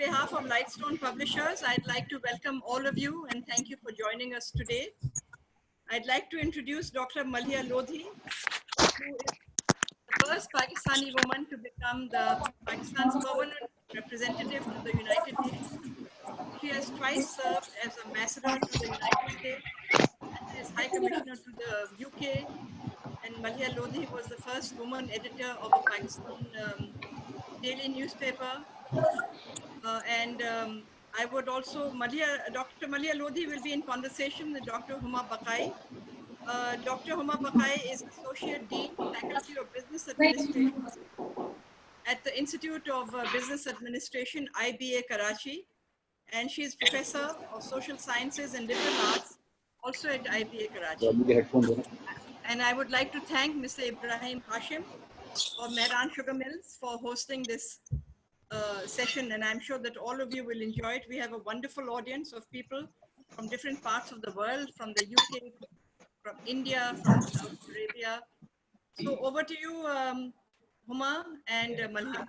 behalf of Lightstone Publishers, I'd like to welcome all of you and thank you for joining us today. I'd like to introduce Dr. Malia Lodhi, who is the first Pakistani woman to become Pakistan's permanent representative to the United Nations. She has twice served as ambassador to the United States and as High Commissioner to the UK. And Malia Lodhi was the first woman editor of a Pakistan daily newspaper. I would also, Dr. Malia Lodhi will be in conversation with Dr. Huma Bakai. Dr. Huma Bakai is Associate Dean, Faculty of Business Administration at the Institute of Business Administration, IBA Karachi. And she is Professor of Social Sciences and Liberal Arts, also at IBA Karachi. And I would like to thank Mr. Ibrahim Hashim of Mehran Sugar Mills for hosting this session, and I'm sure that all of you will enjoy it. We have a wonderful audience of people from different parts of the world, from the UK, from India, from Saudi Arabia. So over to you, Huma and Malia.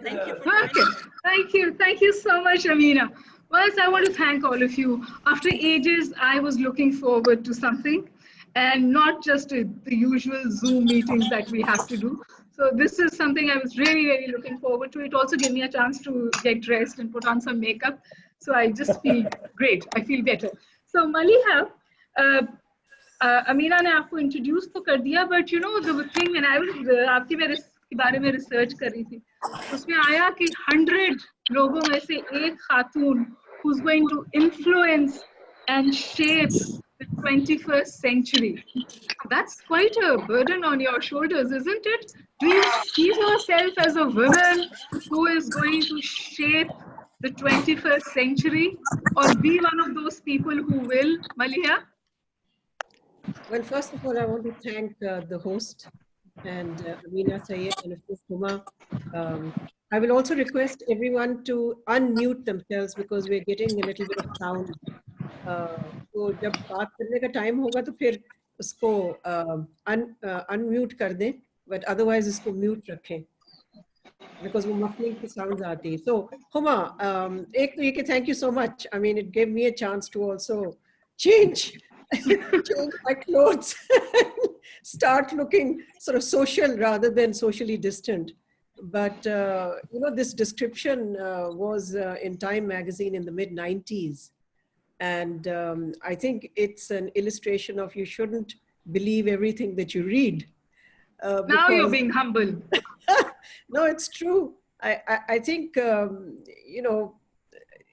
Thank you for joining us. Thank you so much, Amina. First, I want to thank all of you. After ages, I was looking forward to something, and not just the usual Zoom meetings that we have to do. So this is something I was really, really looking forward to. It also gave me a chance to get dressed and put on some makeup. So I just feel great. I feel better. So Malia, Amina ने आपको introduce तो कर दिया, but you know the thing when I was आपकी मेरे के बारे में research कर रही थी, उसमें आया कि 100 लोगों में से एक खातून who's going to influence and shape the 21st century. That's quite a burden on your shoulders, isn't it? Do you see yourself as a woman who is going to shape the 21st century, or be one of those people who will, Malia? Well, first of all, I want to thank the host and Amina Sayed and of course Huma. I will also request everyone to unmute themselves because we're getting a little bit of sound. तो जब बात करने का time होगा तो फिर उसको unmute कर दें, but otherwise इसको म्यूट रखें because वो muffling की sounds आती है. So Huma, एक तो ये कि thank you so much. I mean, it gave me a chance to also change my clothes, start looking sort of social rather than socially distant. But you know, this description was in Time magazine in the mid-90s. And I think it's an illustration of you shouldn't believe everything that you read. Now you're being humble. No, it's true. I think, you know,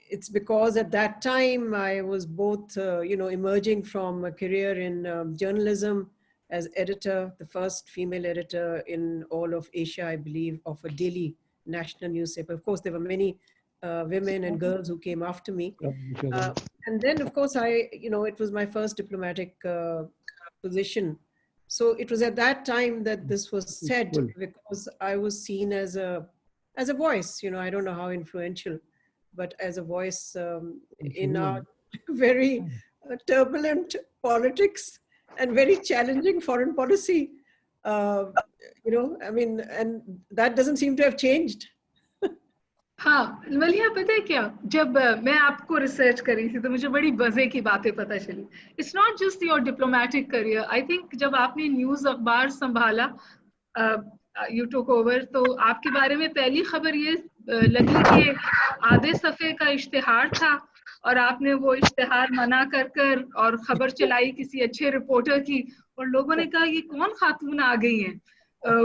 it's because at that time I was both, you know, emerging from a career in journalism as editor, the first female editor in all of Asia, I believe, of a daily national newspaper. Of course, there were many women and girls who came after me. And then, of course, you know, it was my first diplomatic position. So it was at that time that this was said because I was seen as a voice, you know, I don't know how influential, but as a voice in our very turbulent politics and very challenging foreign policy. You know, I mean, and that doesn't seem to have changed. हाँ, मलिया पता है क्या, जब मैं आपको research कर रही थी तो मुझे बड़ी मजे की बातें पता चली. It's not just your diplomatic career. I think जब आपने न्यूज़ अखबार संभाला, you took over, तो आपके बारे में पहली खबर ये लगी कि आधे सफ़े का इश्तिहार था और आपने वो इश्तिहार मना कर और खबर चलाई किसी अच्छे रिपोर्टर की, और लोगों ने कहा ये कौन खातून आ गई हैं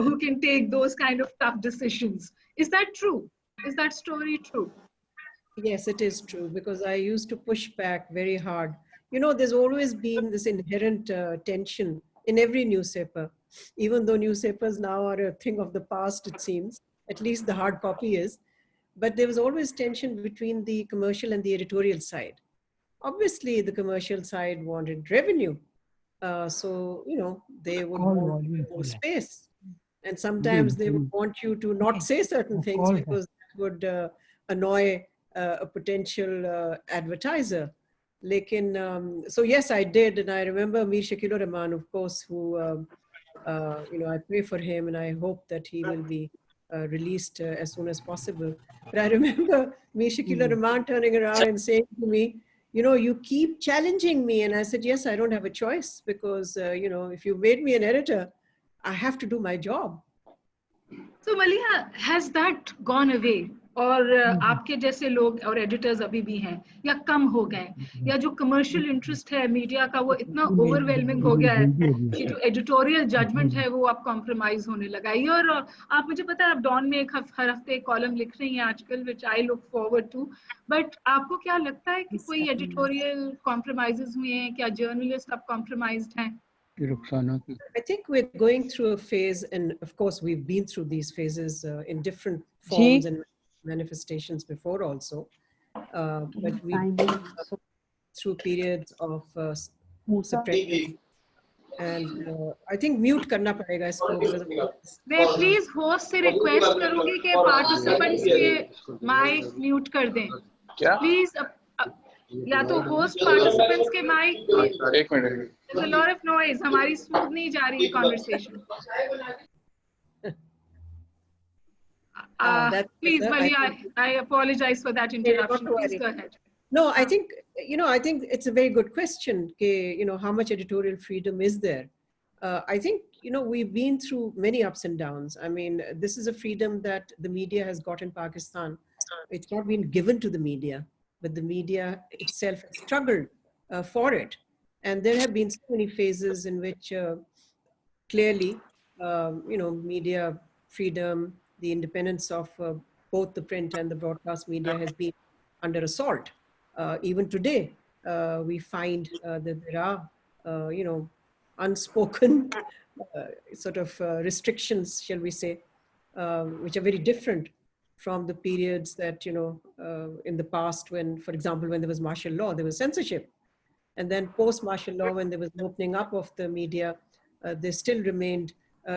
who can take those kind of tough decisions. Is that true? Is that story true? Yes, it is true, because I used to push back very hard. You know, there's always been this inherent tension in every newspaper, even though newspapers now are a thing of the past, it seems, at least the hard copy is. But there was always tension between the commercial and the editorial side. Obviously, the commercial side wanted revenue. So, you know, they would want more space. And sometimes they would want you to not say certain things because that would annoy a potential advertiser. So yes, I did. And I remember Mir Shakil Rahman, of course, who, you know, I pray for him and I hope that he will be released as soon as possible. But I remember me, Shakila Rahman, turning around and saying to me, you know, you keep challenging me. And I said, yes, I don't have a choice because, you know, if you made me an editor, I have to do my job. So Maliha, has that gone away? और आपके जैसे लोग और editors अभी भी हैं या कम हो गए, या जो कमर्शियल इंटरेस्ट है मीडिया का वो इतना ओवरवेलमिंग हो गया है कि जो एडिटोरियल जजमेंट है वो अब कॉम्प्रोमाइज होने लगा है? और आप, मुझे पता है आप डॉन में हर हफ्ते एक कॉलम लिख रही हैं आजकल, which I look forward to, but आपको क्या लगता है कि कोई एडिटोरियल कॉम्प्रोमाइजेस हुए हैं क्या? जर्नलिस्ट अब कॉम्प्रोमाइज्ड हैं? I think we're going through a phase, and of course we've been through these phases in different forms and manifestations before also, but we've been through periods of suppression, and I think mute करना पड़ेगा इसको. मैं please host से request करूंगी कि participants के mic mute कर दें प्लीज. या तो होस्ट पार्टिसिपेंट्स के माइक. एक minute. There's a lot of noise. हमारी स्मूथ नहीं जा रही है conversation. Please, Malia, I apologize for that interruption. Please go ahead. No, I think, you know, I think it's a very good question. You know, how much editorial freedom is there? I think, you know, we've been through many ups and downs. I mean, this is a freedom that the media has got in Pakistan. It's not been given to the media, but the media itself has struggled for it. And there have been so many phases in which clearly, you know, media freedom, the independence of both the print and the broadcast media has been under assault. Even today, we find that there are, you know, unspoken sort of restrictions, shall we say, which are very different from the periods that, you know, in the past when, for example, when there was martial law, there was censorship. And then post-martial law, when there was an opening up of the media, there still remained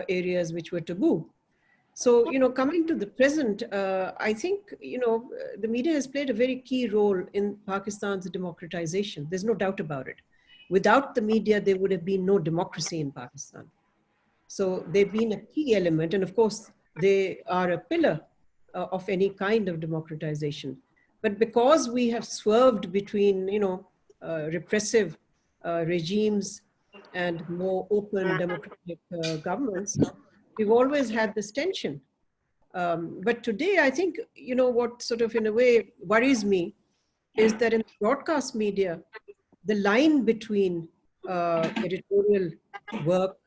areas which were taboo. So, you know, coming to the present, I think, you know, the media has played a very key role in Pakistan's democratization. There's no doubt about it. Without the media, there would have been no democracy in Pakistan. So they've been a key element. And of course, they are a pillar of any kind of democratization. But because we have swerved between, you know, repressive regimes and more open democratic governments, we've always had this tension. But today, I think, you know, what sort of in a way worries me is that in broadcast media, the line between editorial work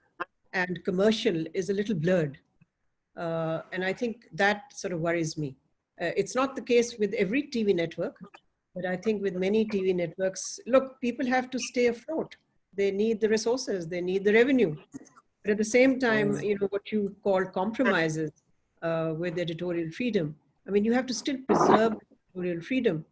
and commercial is a little blurred. And I think that sort of worries me. It's not the case with every TV network, but I think with many TV networks, look, people have to stay afloat. They need the resources, they need the revenue. But at the same time, you know, what you call compromises with editorial freedom. I mean, you have to still preserve editorial freedom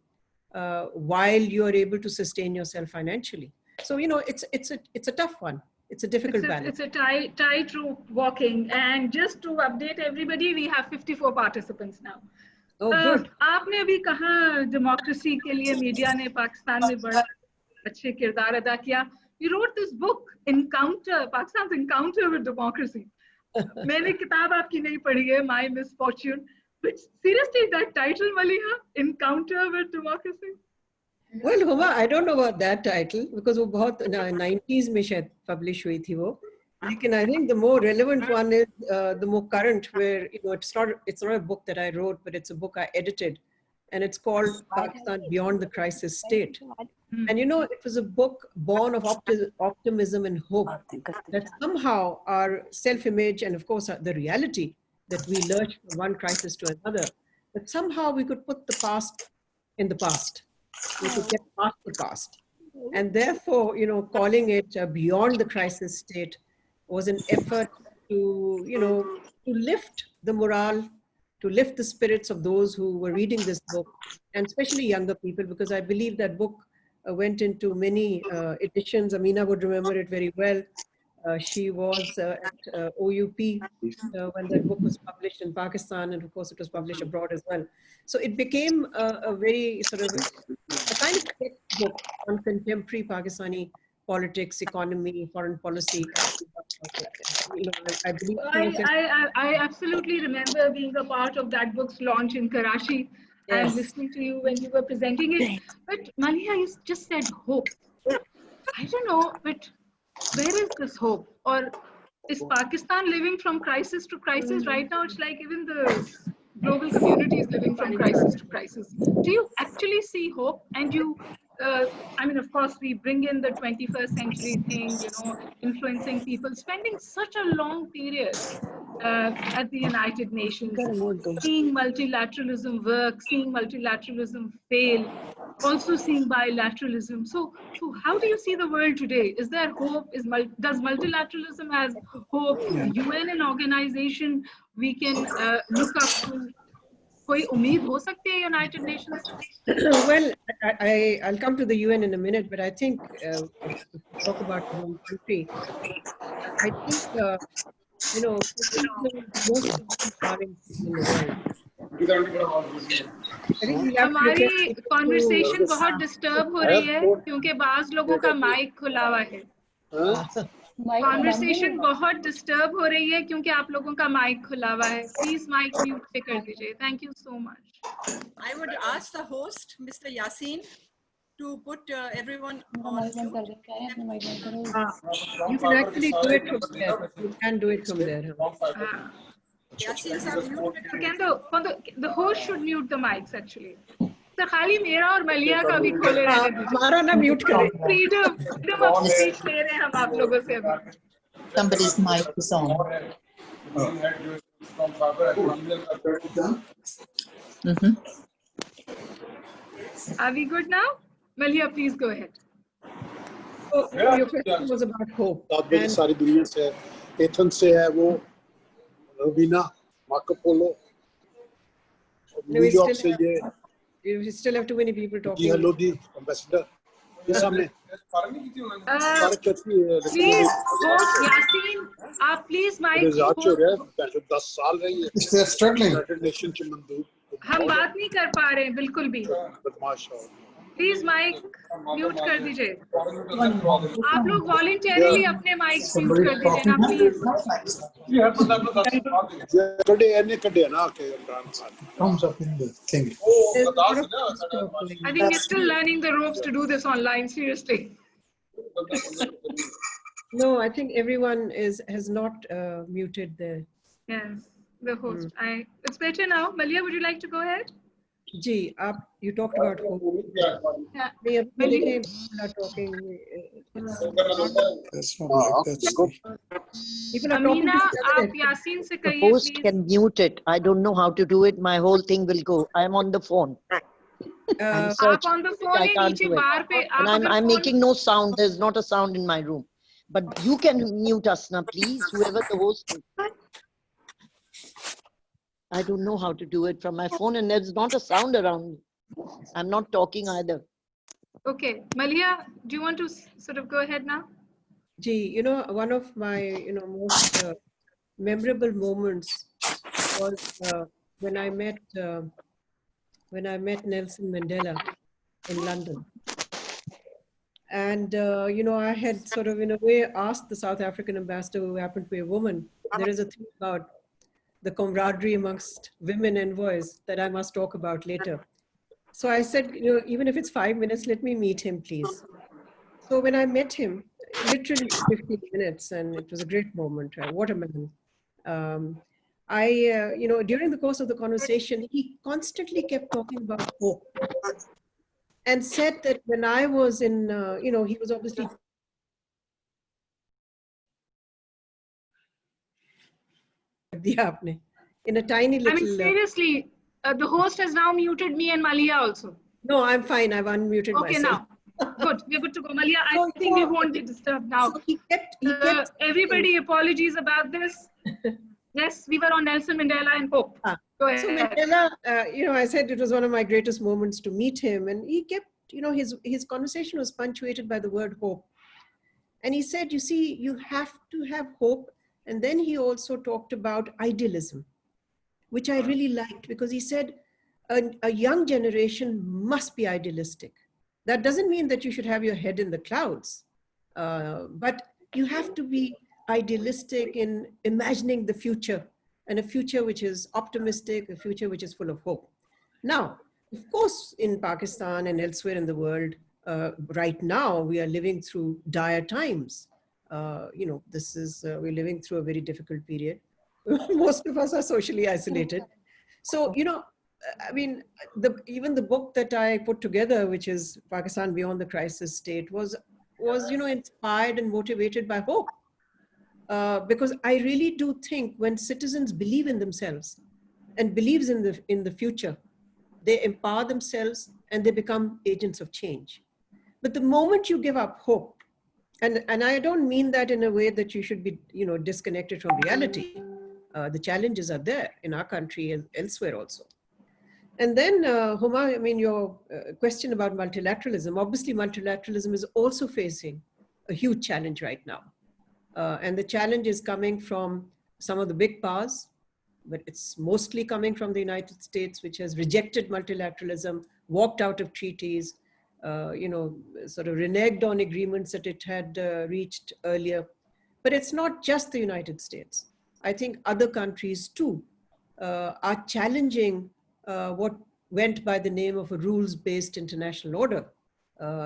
while you are able to sustain yourself financially. So, you know, it's a tough one. It's a difficult balance. It's a tightrope walking. And just to update everybody, we have 54 participants now. Oh, good. आपने अभी कहा democracy के लिए media ने पाकिस्तान में बड़ा अच्छे किरदार अदा किया. You wrote this book, Encounter, Pakistan's Encounter with Democracy. मैंने किताब आपकी नहीं पढ़ी है, My Misfortune. But seriously, that title, Maliha, Encounter with Democracy? Well, Huma, I don't know about that title because वो बहुत 90s में शायद publish हुई थी वो. Lekin I think the more relevant one is the more current, where, you know, it's not a book that I wrote, but it's a book I edited, and it's called Pakistan Beyond the Crisis State. And, you know, it was a book born of optimism and hope that somehow our self-image and, of course, the reality that we lurch from one crisis to another, that somehow we could put the past in the past. We could get past the past. And therefore, you know, calling it Beyond the Crisis State was an effort to, you know, to lift the morale, to lift the spirits of those who were reading this book, and especially younger people, because I believe that book went into many editions. Amina would remember it very well. She was at OUP when that book was published in Pakistan, and of course it was published abroad as well. So it became a very sort of a kind of textbook on contemporary Pakistani politics, economy, foreign policy. You know, I believe he was I absolutely remember being a part of that book's launch in Karachi and Yes. listening to you when you were presenting it. But Malia, you just said hope. I don't know, but where is this hope? Or is Pakistan living from crisis to crisis? Right now, it's like even the global community is living from crisis to crisis. Do you actually see hope? And I mean, of course, we bring in the 21st century thing, you know, influencing people, spending such a long period at the United Nations, seeing multilateralism work, seeing multilateralism fail, also seeing bilateralism. So how do you see the world today? Is there hope? Does multilateralism has hope? UN an organization we can look up to? कोई उम्मीद हो सकती है United Nations से? Well, I'll come to the UN in a minute, but I think talk about the home country. I think you know, this is the most empowering thing in the world. I think we have to हमारी request people conversation to- बहुत disturb हो रही है क्योंकि बाज लोगों का mic खुला हुआ है. कॉन्वर्सेशन बहुत डिस्टर्ब हो रही है क्योंकि आप लोगों का माइक खुला हुआ है. प्लीज माइक म्यूट पे कर दीजिए. Thank you so much. I would ask the host, Mr. Yasin, to put everyone on mute. you can actually do it from there. You can do it from there. Yasin sir, mute it. Can the host should mute the mics actually. तो खाली मेरा और मलिया का भी खोले रहने दीजिए. हमारा ना म्यूट करें. फ्रीडम ऑफ स्पीच ले रहे हैं हम आप लोगों से अभी. Somebody's mic is on. Are we good now? Malia, please go ahead. So your question was about hope. And सारी दुनिया से है, एथेंस से है वो, रवीना, मार्को पोलो, न्यूयॉर्क से ये, you still have too many people जी talking. लोधी, एम्बेसडर, ये सामने. Please, host Yasin, आप please mic. रात हो गया, 10 साल रही है. They're struggling. यूनाइटेड नेशन के मंदूब. हम बात नहीं कर पा रहे हैं बिल्कुल भी. बदमाश हो. प्लीज माइक म्यूट कर दीजिए. आप लोग वॉलंटरीली अपने माइक म्यूट कर दीजिए ना प्लीज. कड़े ऐने कड़े ना के Imran Khan. Comes up in the thing. I think we're still learning the ropes to do this online, seriously. No, I think everyone has not muted the. Yes, the host. It's better now. Malia, would you like to go ahead? Ji, you talked about hope. Yeah. नहीं, अब तो देखें, people are talking. That's not like that's People are talking Amina, to each other. आप यासीन से The कहिए host please. can mute it. I don't know how to do it. My whole thing will go. I'm on the phone. I'm आप searching. on the phone I है can't नीचे do it. बार पे And आप I'm making no sound. There's not a sound in my room. But you can mute us now, please, whoever the host is. I don't know how to do it from my phone, and there's not a sound around me. I'm not talking either. Okay, Malia, do you want to sort of go ahead now? Ji, you know, one of my most memorable moments was when I met Nelson Mandela in London. And I had sort of in a way asked the South African ambassador, who happened to be a woman. There is a thing about the camaraderie amongst women envoys that I must talk about later. So I said, even if it's 5 minutes, let me meet him, please. So when I met him, literally 15 minutes, and it was a great moment. What a man. During the course of the conversation, he constantly kept talking about hope and said that when I was in, he was obviously in a tiny little. I mean, seriously, the host has now muted me and Malia also. No, I'm fine. I've unmuted Okay, myself. now. Good. We're good to go. Malia, I So, think we won't be disturbed now. So he kept Everybody, apologies about this. Yes, we were on Nelson Mandela and Hope. Go ahead. So Mandela, I said it was one of my greatest moments to meet him, and he kept, his conversation was punctuated by the word hope. And he said, you see, you have to have hope. And then he also talked about idealism, which I really liked, because he said a young generation must be idealistic. That doesn't mean that you should have your head in the clouds. But you have to be idealistic in imagining the future, and a future which is optimistic, a future which is full of hope. Now, of course, in Pakistan and elsewhere in the world, right now we are living through dire times. We're living through a very difficult period. Most of us are socially isolated. So, I mean, even the book that I put together, which is Pakistan Beyond the Crisis State, was inspired and motivated by hope. Because I really do think when citizens believe in themselves and believes in the future, they empower themselves and they become agents of change. But the moment you give up hope, and I don't mean that in a way that you should be, disconnected from reality. The challenges are there in our country and elsewhere also. And then, Huma, I mean, your question about multilateralism, obviously multilateralism is also facing a huge challenge right now. And the challenge is coming from some of the big powers, but it's mostly coming from the United States, which has rejected multilateralism, walked out of treaties, sort of reneged on agreements that it had reached earlier. But it's not just the United States. I think other countries too are challenging what went by the name of a rules-based international order.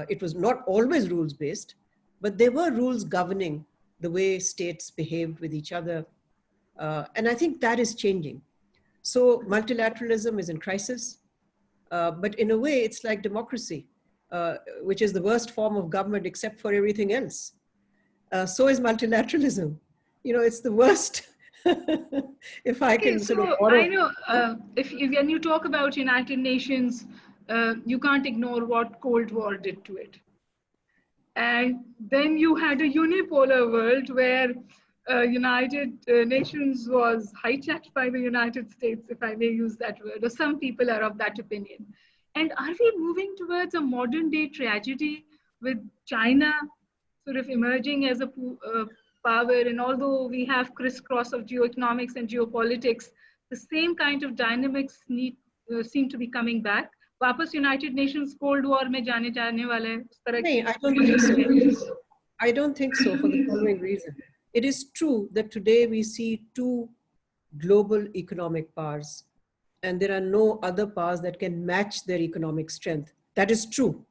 It was not always rules-based, but there were rules governing the way states behaved with each other. And I think that is changing. So multilateralism is in crisis, but in a way it's like democracy, which is the worst form of government except for everything else. So is multilateralism. It's the worst. If I can sort of borrow. I know when you talk about United Nations, you can't ignore what Cold War did to it. And then you had a unipolar world where United Nations was hijacked by the United States, if I may use that word, or some people are of that opinion. And are we moving towards a modern day tragedy with China sort of emerging as a power? And although we have crisscross of geoeconomics and geopolitics, the same kind of dynamics seem to be coming back. वापस United Nations Cold War में जाने वाला है उस तरह की. I don't think so. I don't think so for the following reason. It is true that today we see two global economic powers, and there are no other powers that can match their economic strength. That is true.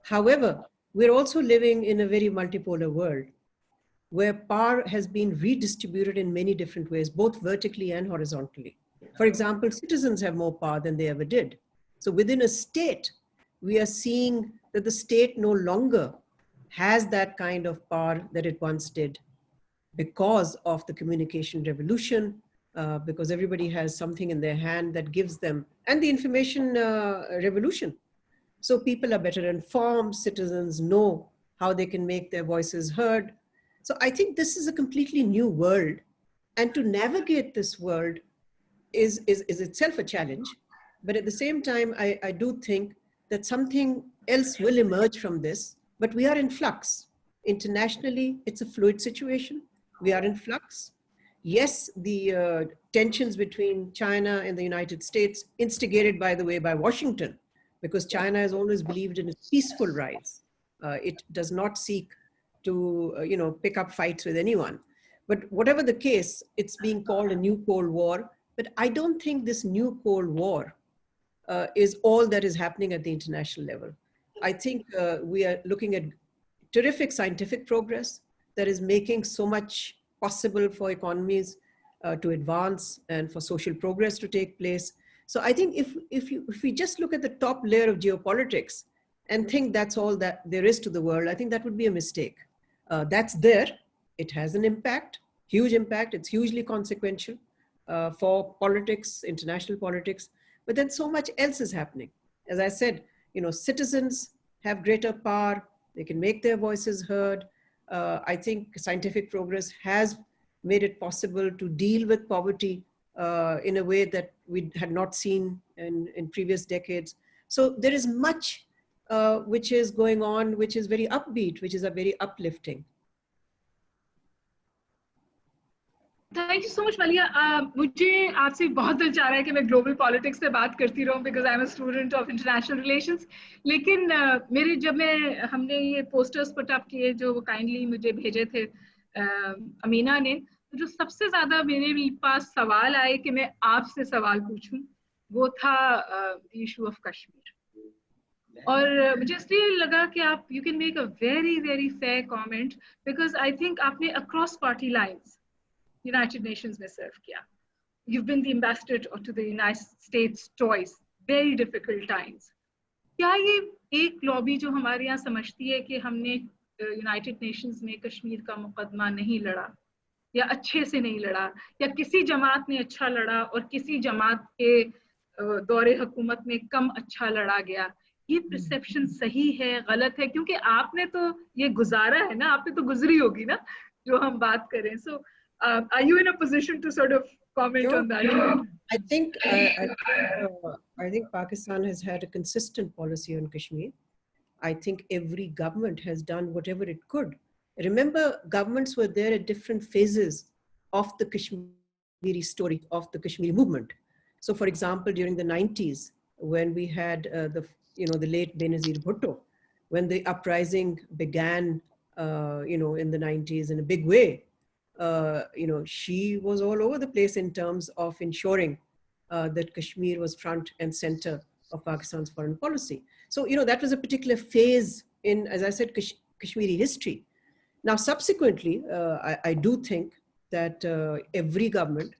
However, we're also living in a very multipolar world where power has been redistributed in many different ways, both vertically and horizontally. For example, citizens have more power than they ever did. So within a state, we are seeing that the state no longer has that kind of power that it once did because of the communication revolution, because everybody has something in their hand that gives them, and the information revolution. So people are better informed, citizens know how they can make their voices heard. So I think this is a completely new world. And to navigate this world is itself a challenge. But at the same time, I do think that something else will emerge from this, but we are in flux. Internationally, it's a fluid situation. We are in flux. Yes, the tensions between China and the United States, instigated, by the way, by Washington, because China has always believed in a peaceful rise. It does not seek to, pick up fights with anyone. But whatever the case, it's being called a new Cold War. But I don't think this new Cold War is all that is happening at the international level. I think we are looking at terrific scientific progress that is making so much possible for economies to advance and for social progress to take place. So I think if we just look at the top layer of geopolitics and think that's all that there is to the world, I think that would be a mistake. That's there. It has an impact, huge impact. It's hugely consequential for politics, international politics. But then so much else is happening. As I said, citizens have greater power. They can make their voices heard. I think scientific progress has made it possible to deal with poverty in a way that we had not seen in previous decades. So there is much which is going on, which is very upbeat, which is a very uplifting. Thank you so much मलिया। मुझे आपसे बहुत दिल चाह रहा है कि मैं ग्लोबल पॉलिटिक्स से बात करती रहूं because I am a student of international relations, लेकिन मेरे जब मैं हमने ये पोस्टर्स पुट अप किए जो वो मुझे भेजे थे अमीना ने, तो जो सबसे ज्यादा मेरे पास सवाल आए कि मैं आपसे सवाल पूछूं वो था इशू ऑफ कश्मीर। और मुझे इसलिए लगा कि आप you can make a very very fair comment because I think आपने across party lines United Nations में सर्व किया। You've been the ambassador to the United States twice, very difficult times. क्या ये एक लॉबी जो हमारे यहाँ समझती है कि हमने यूनाइटेड नेशंस में कश्मीर का मुकदमा नहीं लड़ा या अच्छे से नहीं लड़ा या किसी जमात ने अच्छा लड़ा और किसी जमात के दौरे हुकूमत में कम अच्छा लड़ा गया, ये परसेप्शन सही है गलत है? क्योंकि आपने तो ये गुजारा है ना, आपने तो गुजरी होगी ना जो हम बात करें। सो are you in a position to sort of comment Sure. on that? I think I think Pakistan has had a consistent policy on Kashmir. I think every government has done whatever it could. Remember, governments were there at different phases of the Kashmiri story, of the Kashmiri movement. So, for example, during the 90s, when we had the late Benazir Bhutto, when the uprising began, in the 90s in a big way, she was all over the place in terms of ensuring that Kashmir was front and center of Pakistan's foreign policy. So, that was a particular phase in, as I said, Kashmiri history. Now, subsequently, I do think that every government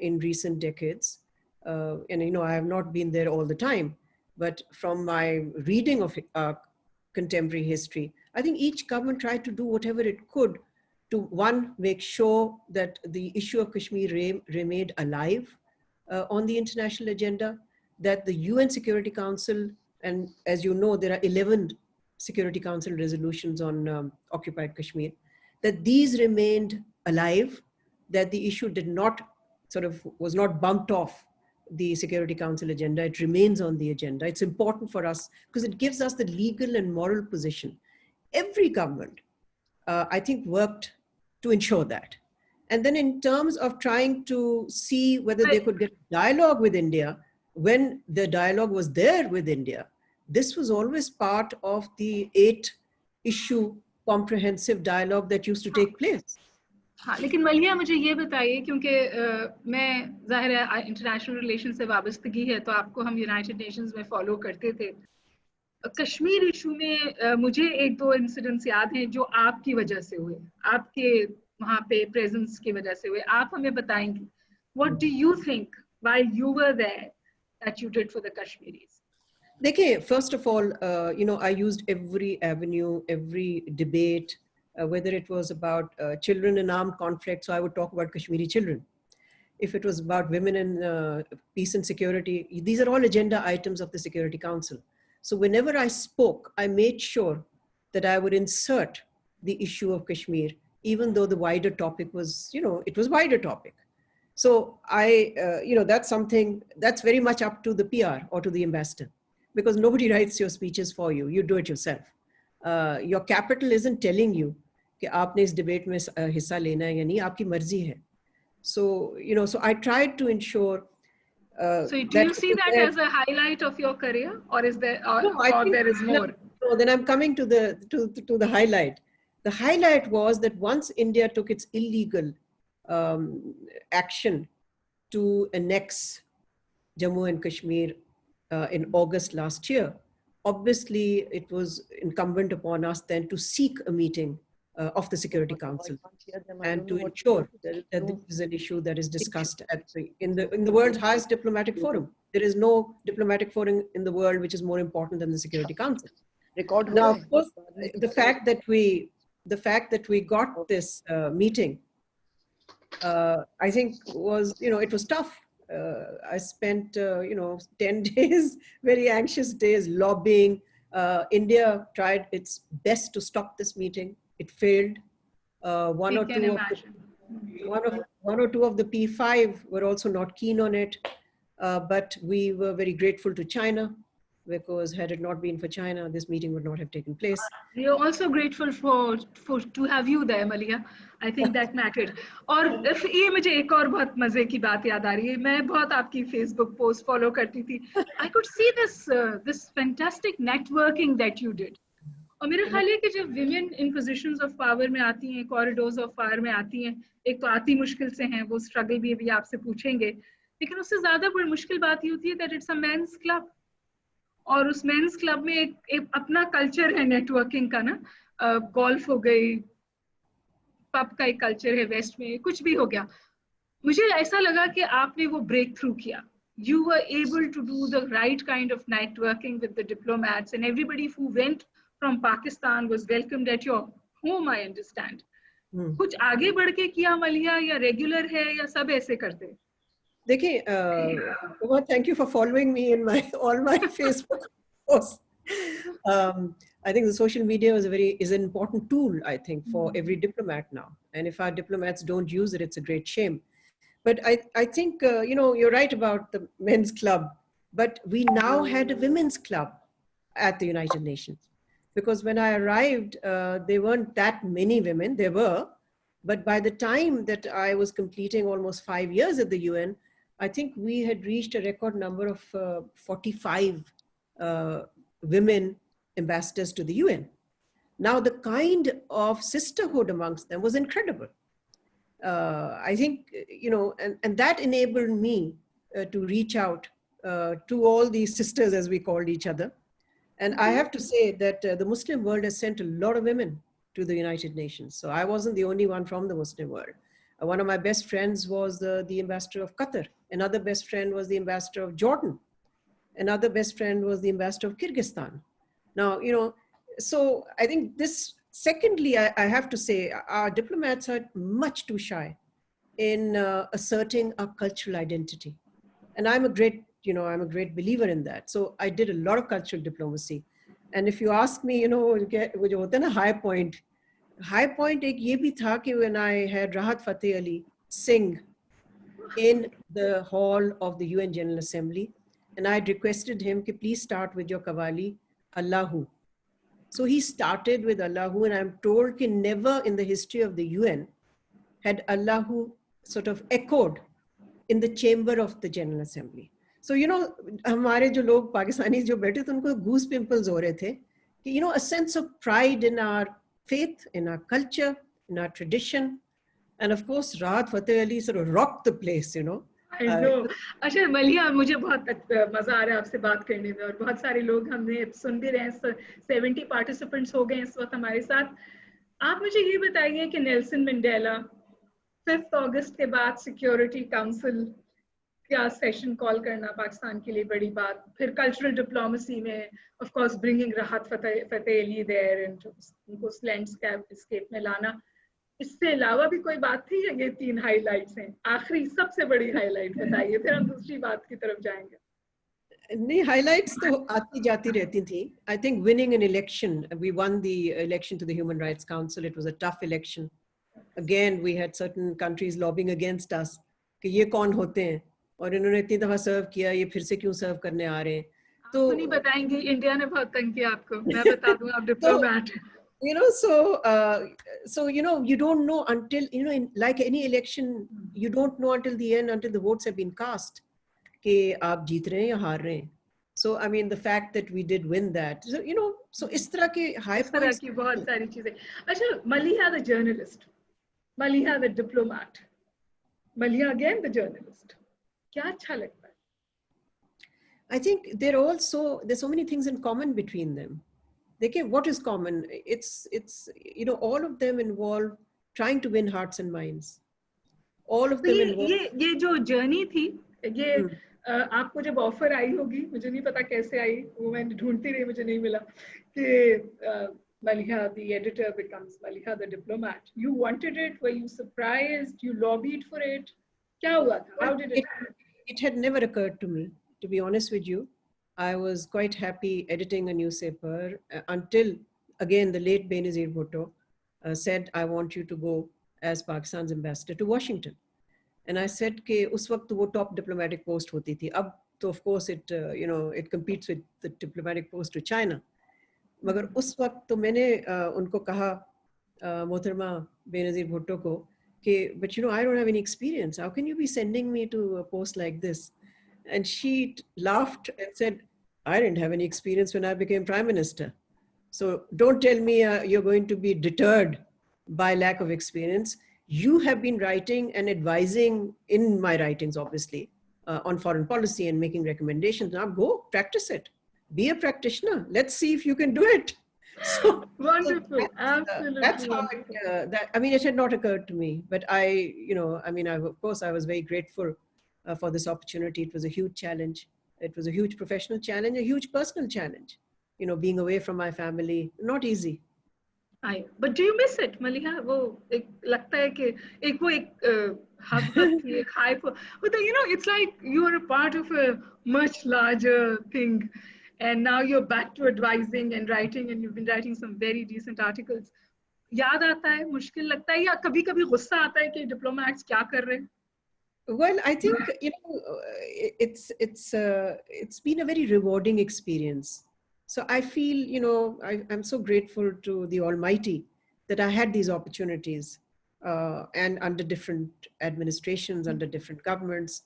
in recent decades, and, I have not been there all the time, but from my reading of contemporary history, I think each government tried to do whatever it could to, one, make sure that the issue of Kashmir remained alive on the international agenda, that the UN Security Council, and as you know, there are 11 Security Council resolutions on occupied Kashmir, that these remained alive, that the issue did not was not bumped off the Security Council agenda. It remains on the agenda. It's important for us because it gives us the legal and moral position. Every government, I think, worked to ensure that. And then in terms of trying to see whether they could get dialogue with India, when the dialogue was there with India, this was always part of the 8-issue comprehensive dialogue that used to take place. हाँ, लेकिन मलिया मुझे ये बताइए, क्योंकि मैं जाहिर है इंटरनेशनल रिलेशन से वाबस्तगी है तो आपको हम यूनाइटेड नेशंस में फॉलो करते थे। कश्मीर इशू में मुझे 1-2 इंसिडेंट्स याद हैं जो आपकी वजह से हुए, आपके वहाँ पे प्रेजेंस की वजह से हुए। आप हमें बताएंगे what do you think while you were there that you did for the Kashmiris? देखिए, first of all, I used every avenue, every debate, whether it was about children in armed conflict, so I would talk about Kashmiri children. If it was about women in peace and security, these are all agenda items of the Security Council. So whenever I spoke, I made sure that I would insert the issue of Kashmir, even though the wider topic was, it was wider topic. So that's something that's very much up to the PR or to the ambassador, because nobody writes your speeches for you. You do it yourself. Your capital isn't telling you कि आपने इस debate में हिस्सा लेना है या नहीं, आपकी मर्जी है. So, so I tried to ensure. So do you see that as a highlight of your career, or is there, or there is more? No, then I'm coming to the highlight. The highlight was that once India took its illegal action to annex Jammu and Kashmir in August last year, obviously it was incumbent upon us then to seek a meeting of the Security Council and to ensure that this is an issue that is discussed in the world's highest diplomatic forum. There is no diplomatic forum in the world which is more important than the Security Council. Now, of course, the fact that we got this meeting, I think was, it was tough. I spent, 10 days, very anxious days, lobbying. India tried its best to stop this meeting. It failed. One or two of the P5 were also not keen on it. But we were very grateful to China. because had it not been for China, this meeting would not have taken place. We are also grateful for to have you there, Malia. I think that mattered. और ये मुझे एक और बहुत मजे की बात याद आ रही है. मैं बहुत आपकी Facebook post follow करती थी. I could see this fantastic networking that you did. और मेरा ख्याल है कि जब women in positions of power में आती हैं, corridors of power में आती हैं, एक तो आती मुश्किल से हैं, वो struggle भी अभी आपसे पूछेंगे. लेकिन उससे ज्यादा बड़ी मुश्किल बात ये होती है that it's a men's club. और उस मेंस क्लब में एक अपना कल्चर है नेटवर्किंग का ना. गोल्फ हो गई, पब का एक कल्चर है वेस्ट में, कुछ भी हो गया. मुझे ऐसा लगा कि आपने वो ब्रेक थ्रू किया. You were able to do the right kind of networking with the diplomats, and everybody who went from Pakistan was welcomed at your home, I understand. कुछ आगे बढ़ के किया मलिया, या रेगुलर है, या सब ऐसे करते? देखिए, Uma, thank you for following me in all my Facebook posts. I think the social media is an important tool, I think, for every diplomat now. And if our diplomats don't use it, it's a great shame. But I think, you're right about the men's club, but we now had a women's club at the United Nations. Because when I arrived, there weren't that many women. There were, but by the time that I was completing almost 5 years at the UN, I think we had reached a record number of 45 women ambassadors to the UN. Now, the kind of sisterhood amongst them was incredible. I think, and that enabled me to reach out to all these sisters, as we called each other. And I have to say that the Muslim world has sent a lot of women to the United Nations. So I wasn't the only one from the Muslim world. One of my best friends was the ambassador of Qatar. Another best friend was the ambassador of Jordan. Another best friend was the ambassador of Kyrgyzstan. Now, so I think this, secondly, I have to say, our diplomats are much too shy in asserting our cultural identity. And I'm a great believer in that. So I did a lot of cultural diplomacy. And if you ask me, वो जो होता है ना high point एक ये भी था कि when I had Rahat Fateh Ali sing in the hall of the UN General Assembly, and I had requested him to please start with your Qawwali, Allahu. So he started with Allahu, and I'm told that never in the history of the UN had Allahu sort of echoed in the chamber of the General Assembly. So, हमारे जो लोग पाकिस्तानी जो बैठे थे उनको goose pimples हो रहे थे कि, a sense of pride in our faith, in our culture, in our tradition. And of course, Rahat Fateh Ali sort of rocked the place, I know. अच्छा मलिया, मुझे बहुत मजा आ रहा है आपसे बात करने में, और बहुत सारे लोग हमने सुन भी रहे हैं. 70 पार्टिसिपेंट्स हो गए इस वक्त हमारे साथ. आप मुझे ये बताइए कि नेल्सन मंडेला 5 अगस्त के बाद सिक्योरिटी काउंसिल क्या सेशन कॉल करना पाकिस्तान के लिए बड़ी बात. फिर कल्चरल डिप्लोमेसी में ऑफ कोर्स ब्रिंगिंग राहत फतेह अली देयर एंड उनको लैंडस्केप में लाना. इससे अलावा भी कोई बात थी? ये 3 हाइलाइट्स हैं. आखिरी सबसे बड़ी हाइलाइट बताइए, फिर हम दूसरी बात की तरफ जाएंगे. नहीं, highlights तो आती जाती रहती थी. I think winning an election, we won the election to the Human Rights Council. It was a tough election. Again, we had certain countries lobbying against us कि ये कौन होते हैं और इन्होंने इतनी दफा सर्व किया, ये फिर से क्यों सर्व करने आ रहे हैं. तो नहीं बताएंगे, इंडिया ने बहुत तंग किया आपको, मैं बता दूं, आप diplomat. So you don't know until, like any election, you don't know until the end, until the votes have been cast, कि आप जीत रहे हैं या हार रहे हैं. So, I mean, the fact that we did win that, so, so इस तरह के high points. इस तरह की बहुत सारी चीजें. अच्छा, Maliha the journalist, Maliha the diplomat, Maliha again the journalist. क्या अच्छा लगता है? I think there's so many things in common between them. What is common? It's all of them involve trying to win hearts and minds. All of them involve. ये जो journey थी, ये आपको जब ऑफर आई होगी, मुझे नहीं पता कैसे आई, वो मैं ढूंढती रही, मुझे नहीं मिला, कि Maliha the editor becomes Maliha the diplomat. You wanted it? Were you surprised? You lobbied for it? क्या हुआ था? How did it happen? It had never occurred to me, to be honest with you. I was quite happy editing a newspaper until, again, the late Benazir Bhutto said, I want you to go as Pakistan's ambassador to Washington. And I said कि उस वक्त वो top diplomatic post होती थी. अब So of course it it competes with the diplomatic post to China. मगर उस वक्त तो मैंने उनको कहा मोहतरमा बेनज़ीर भुट्टो को कि but I don't have any experience. How can you be sending me to a post like this? And she laughed and said, I didn't have any experience when I became prime minister. So don't tell me you're going to be deterred by lack of experience. You have been writing and advising in my writings, obviously, on foreign policy and making recommendations. Now go practice it. Be a practitioner. Let's see if you can do it. So Wonderful, absolutely. That's how wonderful. it had not occurred to me, but of course, I was very grateful for this opportunity. It was a huge challenge. It was a huge professional challenge, a huge personal challenge. Being away from my family, not easy. But do you miss it, Maliha? वो एक लगता है कि एक वो एक हवस थी, एक hype. But it's like you are a part of a much larger thing, and now you're back to advising and writing, and you've been writing some very decent articles. याद आता है, मुश्किल लगता है, या कभी-कभी गुस्सा आता है कि diplomats क्या कर रहे हैं? Well, I think it's been a very rewarding experience. So I feel, I'm so grateful to the Almighty that I had these opportunities and under different administrations, under different governments.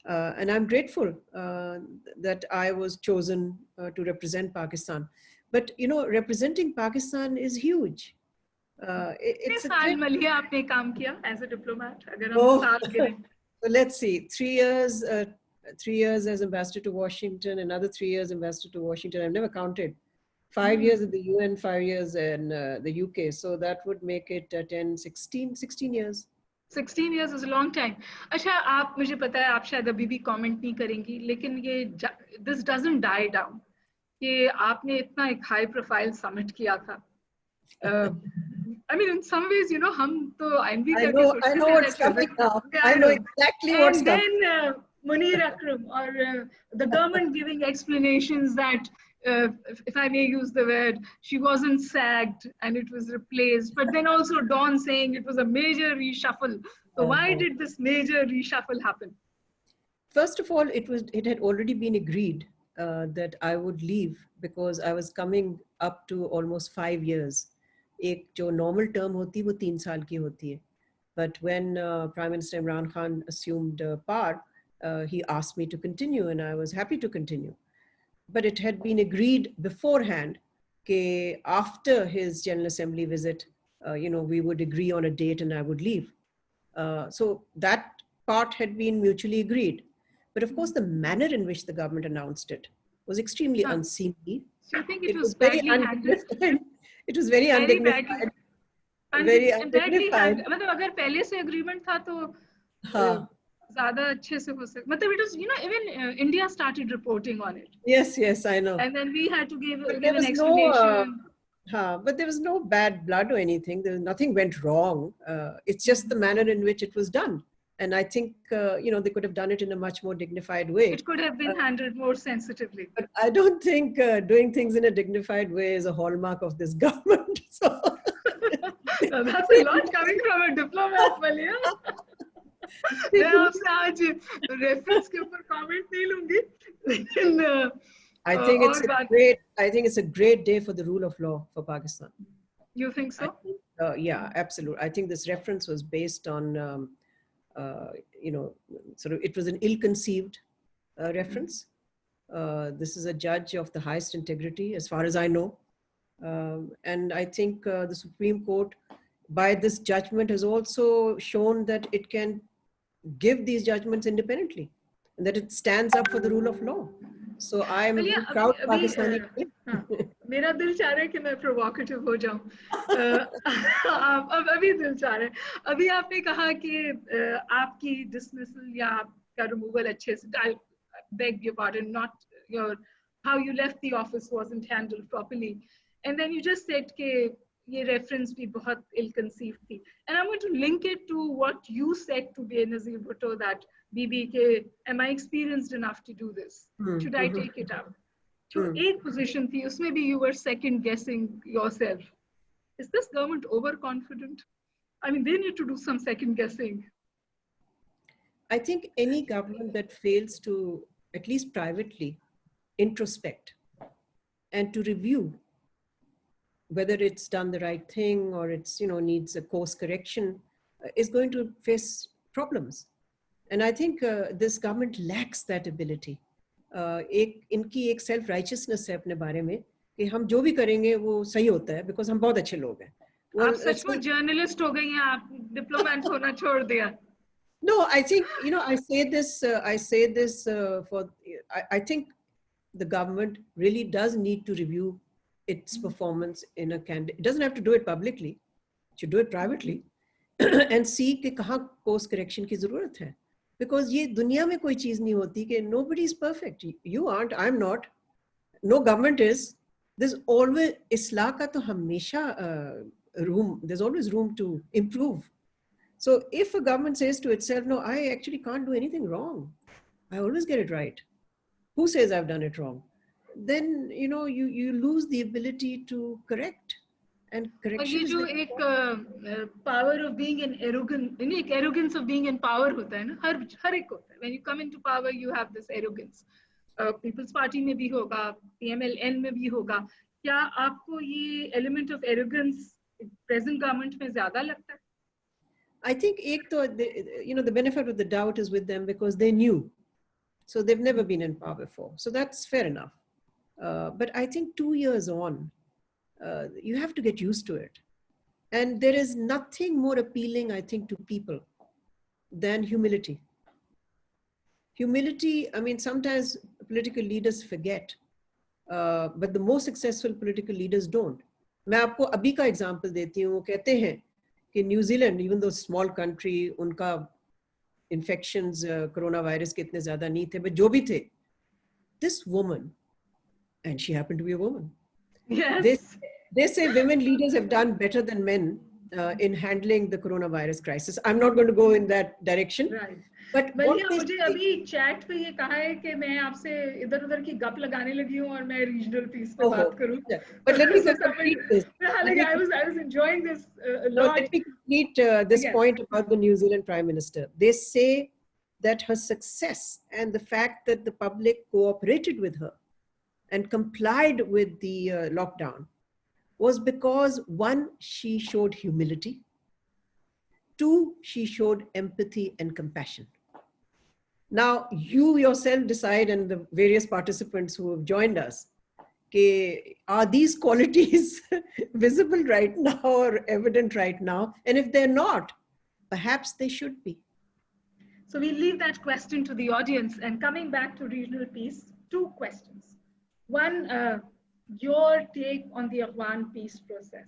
And I'm grateful that I was chosen to represent Pakistan. But, representing Pakistan is huge. It's a साल great... मलिया आपने काम किया as a diplomat? अगर हम Oh. साल गिने. So let's see, 3 years as ambassador to Washington, another 3 years ambassador to Washington. I've never counted. 5 years in the UN, 5 years in the UK. So that would make it 16 years. 16 years is a long time. अच्छा, आप मुझे पता है आप शायद अभी भी comment नहीं करेंगी, लेकिन ये this doesn't die down. कि आपने इतना एक high profile summit किया था. I mean, in some ways, हम तो envy I करके know सोचते थे what's that coming now. Yeah, I know exactly what's and coming. then Munir Akram or the government giving explanations that, if I may use the word, she wasn't sacked and it was replaced. But then also Dawn saying it was a major reshuffle. So why did this major reshuffle happen? First of all, it had already been agreed that I would leave because I was coming up to almost 5 years. एक जो normal term होती है वो 3 साल की होती है. But when Prime Minister Imran Khan assumed power, he asked me to continue, and I was happy to continue. But it had been agreed beforehand that after his General Assembly visit, we would agree on a date and I would leave. So that part had been mutually agreed. But of course, the manner in which the government announced it was extremely unseemly. So you think it was very badly handled? undignified. It was very undignified. Very undignified. मतलब अगर पहले से agreement था तो ज़्यादा अच्छे से हो सकता. मतलब it was, even India started reporting on it. Yes, I know. And then we had to give an explanation. No, but there was no bad blood or anything. Nothing went wrong. It's just the manner in which it was done. And I think, they could have done it in a much more dignified way. It could have been handled more sensitively. But I don't think doing things in a dignified way is a hallmark of this government. So that's a lot coming from a diplomat, Malia. मैं आपसे आज reference के ऊपर comment नहीं लूँगी, लेकिन I think it's a great day for the rule of law for Pakistan. You think so? Yeah, absolutely. I think this reference was based on, it was an ill-conceived reference. This is a judge of the highest integrity, as far as I know. And I think the Supreme Court, by this judgment, has also shown that it can give these judgments independently and that it stands up for the rule of law. So I am a proud Pakistani. मेरा दिल चाह रहा है कि मैं provocative हो जाऊं. अभी दिल चाह रहा है. अभी आपने कहा कि आपकी dismissal या आपका removal अच्छे से, I beg your pardon, not how you left the office wasn't handled properly. And then you just said कि ये reference भी बहुत ill-conceived थी. And I'm going to link it to what you said to Benazir Bhutto, that BB, am I experienced enough to do this? Should I take it up? To एक position थी, उसमें भी you were second guessing yourself. Is this government overconfident? I mean, they need to do some second guessing. I think any government that fails to at least privately, introspect and to review whether it's done the right thing or it's, needs a course correction, is going to face problems. And I think this government lacks that ability. इनकी एक self righteousness है अपने बारे में कि हम जो भी करेंगे वो सही होता है because हम बहुत अच्छे लोग हैं. आप सचमुच जर्नलिस्ट हो गई हैं, आप डिप्लोमेट होना छोड़ दिया. No, I think, I say this I think the government really does need to review its performance in a candidate. It doesn't have to do it publicly. It should do it privately and see कि कहाँ course correction की ज़रूरत है. Because ये दुनिया में कोई चीज़ नहीं होती कि nobody is perfect. You aren't, I'm not. No government is. There's always, islah का तो हमेशा room, there's always room to improve. So if a government says to itself, no, I actually can't do anything wrong. I always get it right. Who says I've done it wrong? Then, you lose the ability to correct. And correction ये जो एक power of being in arrogant, एक arrogance of being in power होता है ना, हर एक होता है. When you come into power, you have this arrogance. People's Party में भी होगा, PMLN में भी होगा. क्या आपको ये element of arrogance present government में ज़्यादा लगता है? I think the benefit of the doubt is with them because they knew. So they've never been in power before. So that's fair enough. But I think 2 years on, you have to get used to it. And there is nothing more appealing, I think, to people than humility. Humility, I mean, sometimes political leaders forget, but the most successful political leaders don't. मैं आपको अभी का example देती हूँ. वो कहते हैं कि New Zealand, even though small country, उनका infections, coronavirus के इतने ज़्यादा नहीं थे, but जो भी थे, this woman, and she happened to be a woman. Yes. They say women leaders have done better than men in handling the coronavirus crisis. I'm not going to go in that direction. Right. But भैया मुझे अभी chat पे ये कहा है कि मैं आपसे इधर-उधर की गप लगाने लगी हूँ और मैं regional peace पे बात करूँ. But let me complete this. I was enjoying this a lot. Let me complete this point about the New Zealand Prime Minister. They say that her success and the fact that the public cooperated with her and complied with the lockdown was because, one, she showed humility. Two, she showed empathy and compassion. Now, you yourself decide, and the various participants who have joined us, are these qualities visible right now or evident right now? And if they're not, perhaps they should be. So we leave that question to the audience. And coming back to regional peace, 2 questions. One, your take on the Afghan peace process.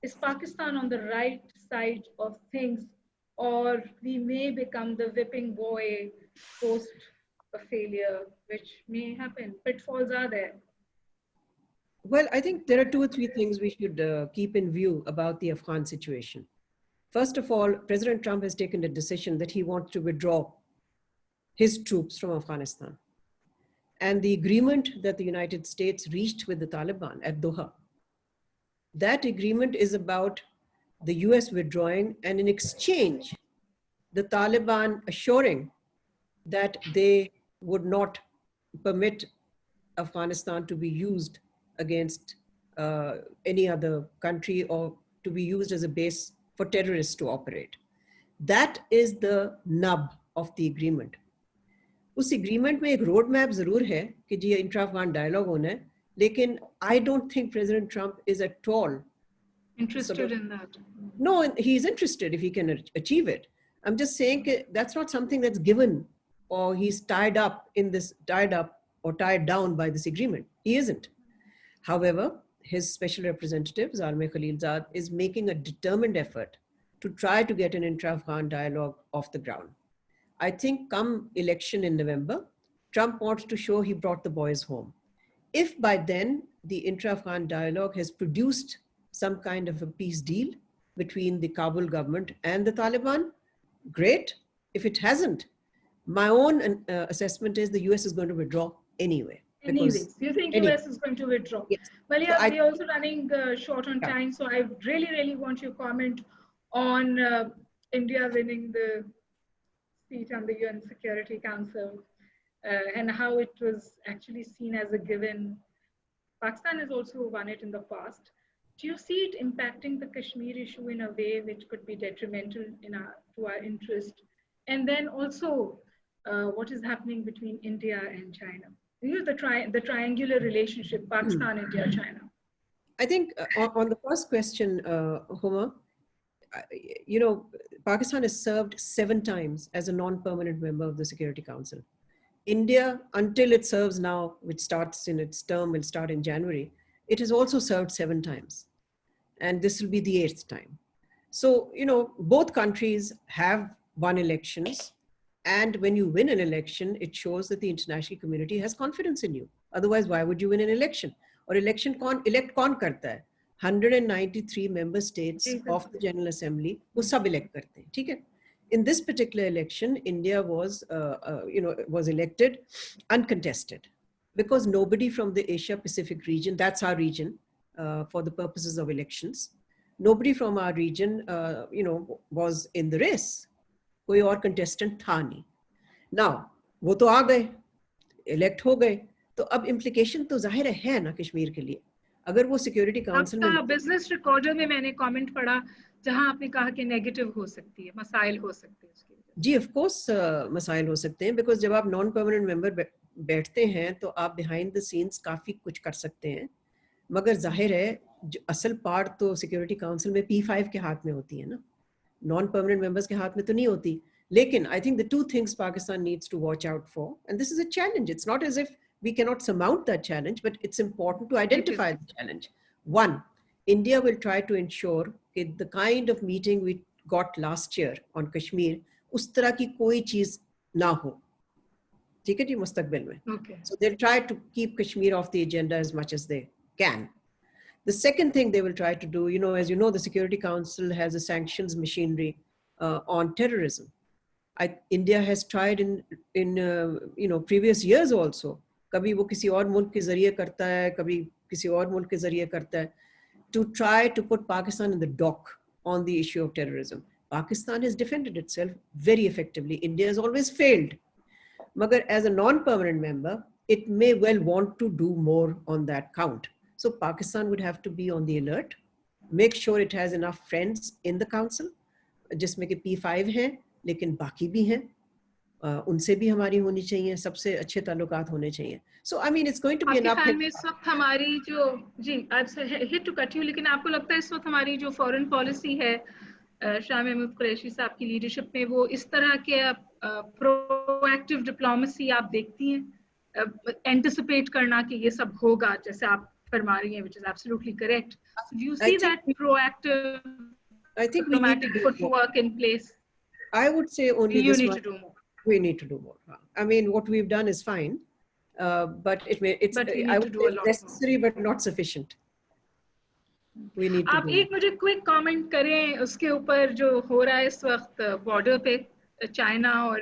Is Pakistan on the right side of things, or we may become the whipping boy post a failure, which may happen? Pitfalls are there. Well, I think there are 2 or 3 things we should keep in view about the Afghan situation. First of all, President Trump has taken a decision that he wants to withdraw his troops from Afghanistan. And the agreement that the United States reached with the Taliban at Doha, that agreement is about the US withdrawing, and in exchange, the Taliban assuring that they would not permit Afghanistan to be used against any other country or to be used as a base for terrorists to operate. That is the nub of the agreement. उस agreement में एक road map जरूर है कि जी intra-Afghan dialogue होना है, लेकिन I don't think President Trump is at all interested in that. No, he's interested if he can achieve it. I'm just saying that's not something that's given, or he's tied up or tied down by this agreement. He isn't. However, his special representative, Zalmay Khalilzad, is making a determined effort to try to get an intra-Afghan dialogue off the ground. I think come election in November, Trump wants to show he brought the boys home. If by then the intra-Afghan dialogue has produced some kind of a peace deal between the Kabul government and the Taliban, great. If it hasn't, my own assessment is the US is going to withdraw anyway. Anyways, you think US is going to withdraw? Yes. Well, yeah, So we're also running short on time. So I really want your comment on India winning the seat on the UN Security Council. and how it was actually seen as a given. Pakistan has also won it in the past. Do you see it impacting the Kashmir issue in a way which could be detrimental to our interest? And then also, what is happening between India and China? You know, the triangular relationship, Pakistan, India, China. I think on the first question, Huma, you know, Pakistan has served 7 times as a non-permanent member of the Security Council. India, until it serves now, which starts in its term, will start in January, it has also served 7 times. And this will be the 8th time. So, you know, both countries have won elections. And when you win an election, it shows that the international community has confidence in you. Otherwise, why would you win an election? Or election elect kaun karta hai? 193 member states of the General Assembly, wo sab elect karte hain, theek hai? In this particular election, India was, was elected uncontested because nobody from the Asia Pacific region, that's our region for the purposes of elections, nobody from our region, was in the race. कोई और contestant था नहीं. Now, वो तो आ गए, elect हो गए, तो अब implication तो जाहिर है ना कश्मीर के लिए. अगर वो Security Council में business recorder में मैंने comment पढ़ा जहां आपने कहा कि negative हो सकती है, मसाइल हो सकते हैं उसके लिए. जी, of course मसाइल हो सकते हैं because जब आप non-permanent member बैठते हैं तो आप behind the scenes काफी कुछ कर सकते हैं. मगर जाहिर है जो असल पार्ट तो Security Council में P5 के हाथ में होती है ना. Non-permanent members के हाथ में तो नहीं होती. लेकिन I think the 2 things Pakistan needs to watch out for, and this is a challenge. It's not as if we cannot surmount that challenge, but it's important to identify the challenge. 1, India will try to ensure that the kind of meeting we got last year on Kashmir, उस तरह की कोई चीज ना हो. ठीक है जी, मुस्तकबिल में. Okay. So they'll try to keep Kashmir off the agenda as much as they can. The second thing they will try to do, you know, as you know, the Security Council has a sanctions machinery on terrorism. India has tried in previous years also. कभी वो किसी और मुल्क के जरिए करता है, कभी किसी और मुल्क के जरिए करता है, to try to put Pakistan in the dock on the issue of terrorism. Pakistan has defended itself very effectively. India has always failed. Magar as a non-permanent member, it may well want to do more on that count. So Pakistan would have to be on the alert, make sure it has enough friends in the council, जिसमें कि P5 हैं, लेकिन बाकी भी हैं, उनसे भी हमारी होनी चाहिए, सबसे अच्छे ताल्लुकात होने चाहिए. So I mean, it's going to be an uphill. में इस वक्त हमारी जो जी आपसे hit to cut you, लेकिन आपको लगता है इस वक्त हमारी जो foreign policy है शाह महमूद कुरैशी साहब की leadership में, वो इस तरह के proactive diplomacy आप देखती हैं, anticipate करना कि ये सब होगा जैसे आप फरमा रही हैं, which is absolutely correct. So do you see that proactive diplomatic footwork in place? I would say only you this need one. to do more. We need to do more. I mean, what we've done is fine, but it's I would say necessary but not sufficient. We need to आप do एक मुझे quick comment करें उसके ऊपर जो हो रहा है इस वक्त border पे चाइना और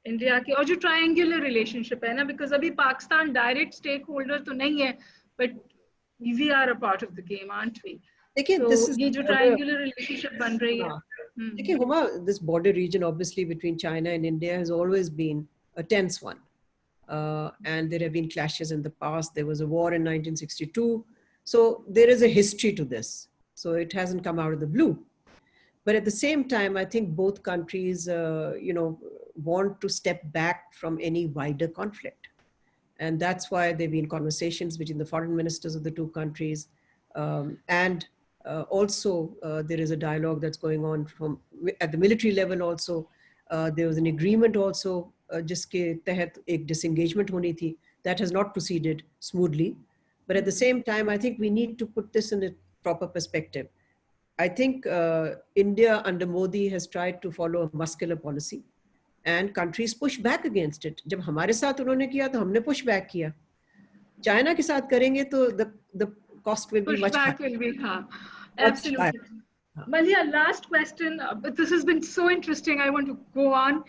इंडिया के, और जो triangular relationship है ना, because अभी पाकिस्तान direct stakeholder तो नहीं है, but we are a part of the game, aren't we? देखिए, so this is ये जो triangular relationship बन रही है. देखिए Huma, this border region obviously between China and India has always been a tense one, and there have been clashes in the past. There was a war in 1962, so there is a history to this. So it hasn't come out of the blue. But at the same time, I think both countries, want to step back from any wider conflict. And that's why there have been conversations between the foreign ministers of the 2 countries. Also, there is a dialogue that's going on at the military level also. There was an agreement also, जिसके तहत एक disengagement होनी थी. That has not proceeded smoothly. But at the same time, I think we need to put this in a proper perspective. I think India under Modi has tried to follow a muscular policy, and countries push back against it. जब हमारे साथ उन्होंने किया तो हमने push back किया. China के साथ करेंगे तो the cost will be much higher. Will be absolutely. Malia, last question. But this has been so interesting. I want to go on.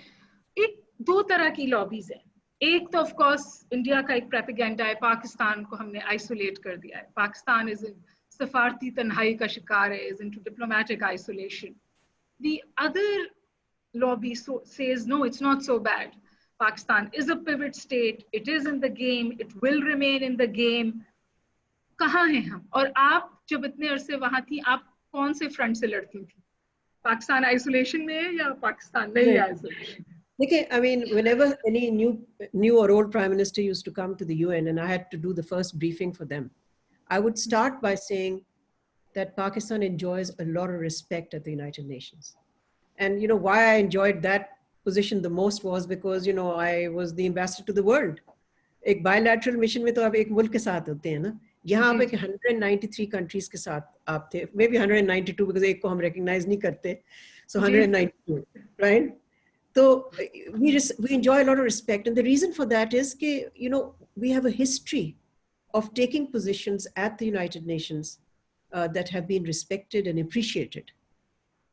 एक 2 तरह की lobbies है. एक तो of course India का एक propaganda है, पाकिस्तान को हमने isolate कर दिया है. Pakistan is in सफारती तन्हाई का शिकार है, is into diplomatic isolation. The other lobby says no, it's not so bad. Pakistan is a pivot state. It is in the game. It will remain in the game. कहाँ हैं हम? और आप जब इतने अरसे वहाँ थी, आप कौन से फ्रंट से लड़ती थी? पाकिस्तान आइसोलेशन में है या पाकिस्तान नहीं isolation? Okay, I mean, whenever any new or old prime minister used to come to the UN and I had to do the first briefing for them, I would start by saying that Pakistan enjoys a lot of respect at the United Nations. And you know why I enjoyed that position the most was because, you know, I was the ambassador to the world. एक bilateral mission में तो आप एक मुल्क के साथ होते हैं ना, यहाँ आप एक 193 countries के साथ आप थे, maybe 192 because एक को हम recognize नहीं करते, so 192, right? So we enjoy a lot of respect, and the reason for that is that, you know, we have a history of taking positions at the United Nations that have been respected and appreciated.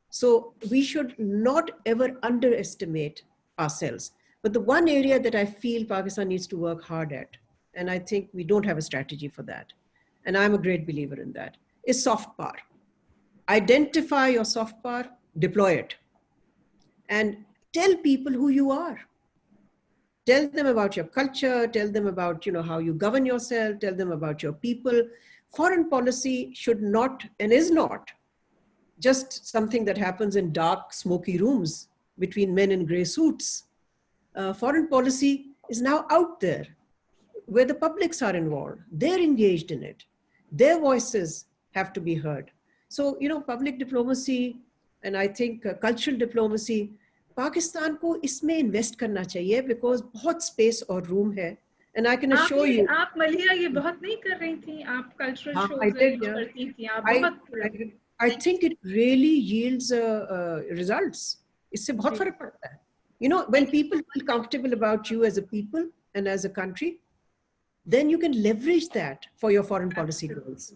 So we should not ever underestimate ourselves. But the one area that I feel Pakistan needs to work hard at, and I think we don't have a strategy for that, and I'm a great believer in that, is soft power. Identify your soft power, deploy it, and tell people who you are. Tell them about your culture, tell them about, you know, how you govern yourself, tell them about your people. Foreign policy should not and is not just something that happens in dark, smoky rooms between men in gray suits. Foreign policy is now out there where the publics are involved. They're engaged in it. Their voices have to be heard. So, you know, public diplomacy and I think cultural diplomacy, Pakistan को इसमें invest करना चाहिए because बहुत space और room है. And I can assure you. आप मलिया ये बहुत नहीं कर रही थी, आप cultural shows करती थी, आप बहुत. I think it really yields results. इससे बहुत फर्क पड़ता है. You know, when people feel comfortable about you as a people and as a country, then you can leverage that for your foreign policy goals.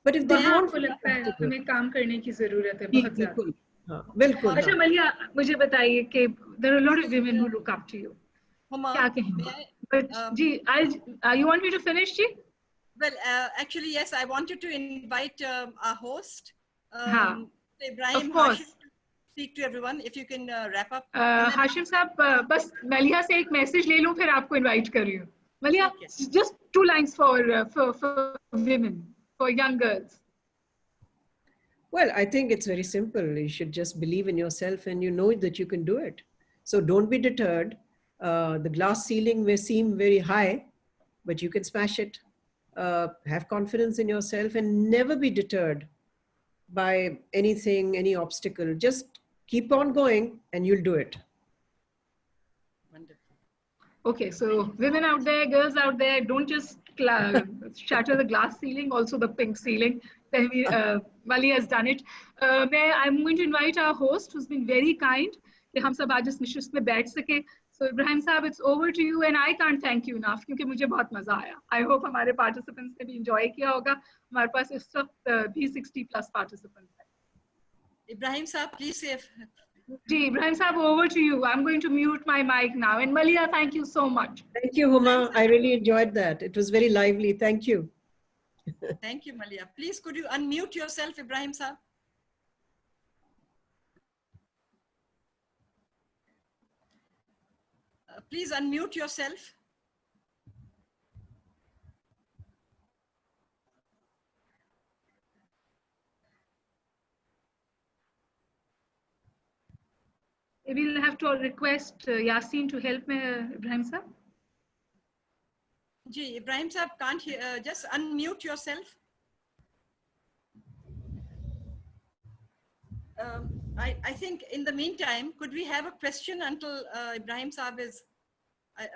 But if they don't, तुम्हें काम करने की जरूरत है बहुत ज़्यादा. बिल्कुल. अच्छा मलिया, मुझे बताइए कि there are a lot of women who look up to you. क्या कहेंगे? But ji, you want me to finish, ji? Well, actually, yes, I wanted to invite our host, हाँ, Ibrahim of course. Hashim, to speak to everyone. If you can wrap up. Hashim साहब, बस मलिया से एक message ले लूं, फिर आपको इनवाइट कर रही हूँ. मलिया, just 2 lines for women, for young girls. Well, I think it's very simple. You should just believe in yourself and you know that you can do it. So don't be deterred. The glass ceiling may seem very high, but you can smash it. Have confidence in yourself and never be deterred by anything, any obstacle. Just keep on going and you'll do it. Wonderful. Okay, so women out there, girls out there, don't just shatter the glass ceiling, also the pink ceiling. Mali has done it. I'm going to invite our host, who's been very kind, कि हम सब आज इस निश्चित में बैठ सके. So Ibrahim साहब, it's over to you, and I can't thank you enough क्योंकि मुझे बहुत मजा आया. I hope हमारे participants ने भी enjoy किया होगा. हमारे पास इस वक्त भी 60+ participants हैं. Ibrahim साहब, please say. जी, Ibrahim साहब, over to you. I'm going to mute my mic now. And Malia, thank you so much. Thank you, Huma. I really enjoyed that. It was very lively. Thank you. Thank you, Malia. Please, could you unmute yourself, Ibrahim Saab? Please unmute yourself. We'll have to request Yasin to help me, Ibrahim Saab. Ji, Ibrahim Saab can't hear. Just unmute yourself. I think in the meantime, could we have a question until Ibrahim Saab is,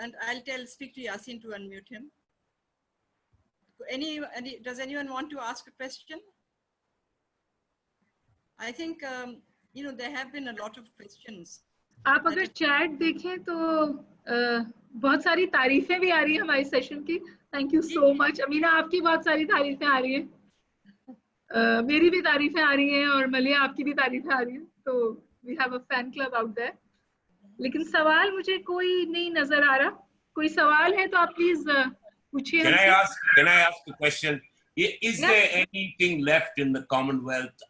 and I'll speak to Yasin to unmute him. Does anyone want to ask a question? I think, you know, there have been a lot of questions. आप अगर chat देखें तो बहुत सारी तारीफें भी आ रही हैं हमारे सेशन की. Thank you so much. Amina, आपकी बहुत सारी तारीफें आ रही हैं, मेरी भी तारीफें आ रही हैं, और मलिया आपकी भी तारीफें आ रही हैं. तो we have a fan club out there. लेकिन सवाल मुझे कोई नहीं नजर आ रहा. कोई सवाल है तो आप प्लीज पूछिए. Can I ask a question? Is there anything left in the Commonwealth?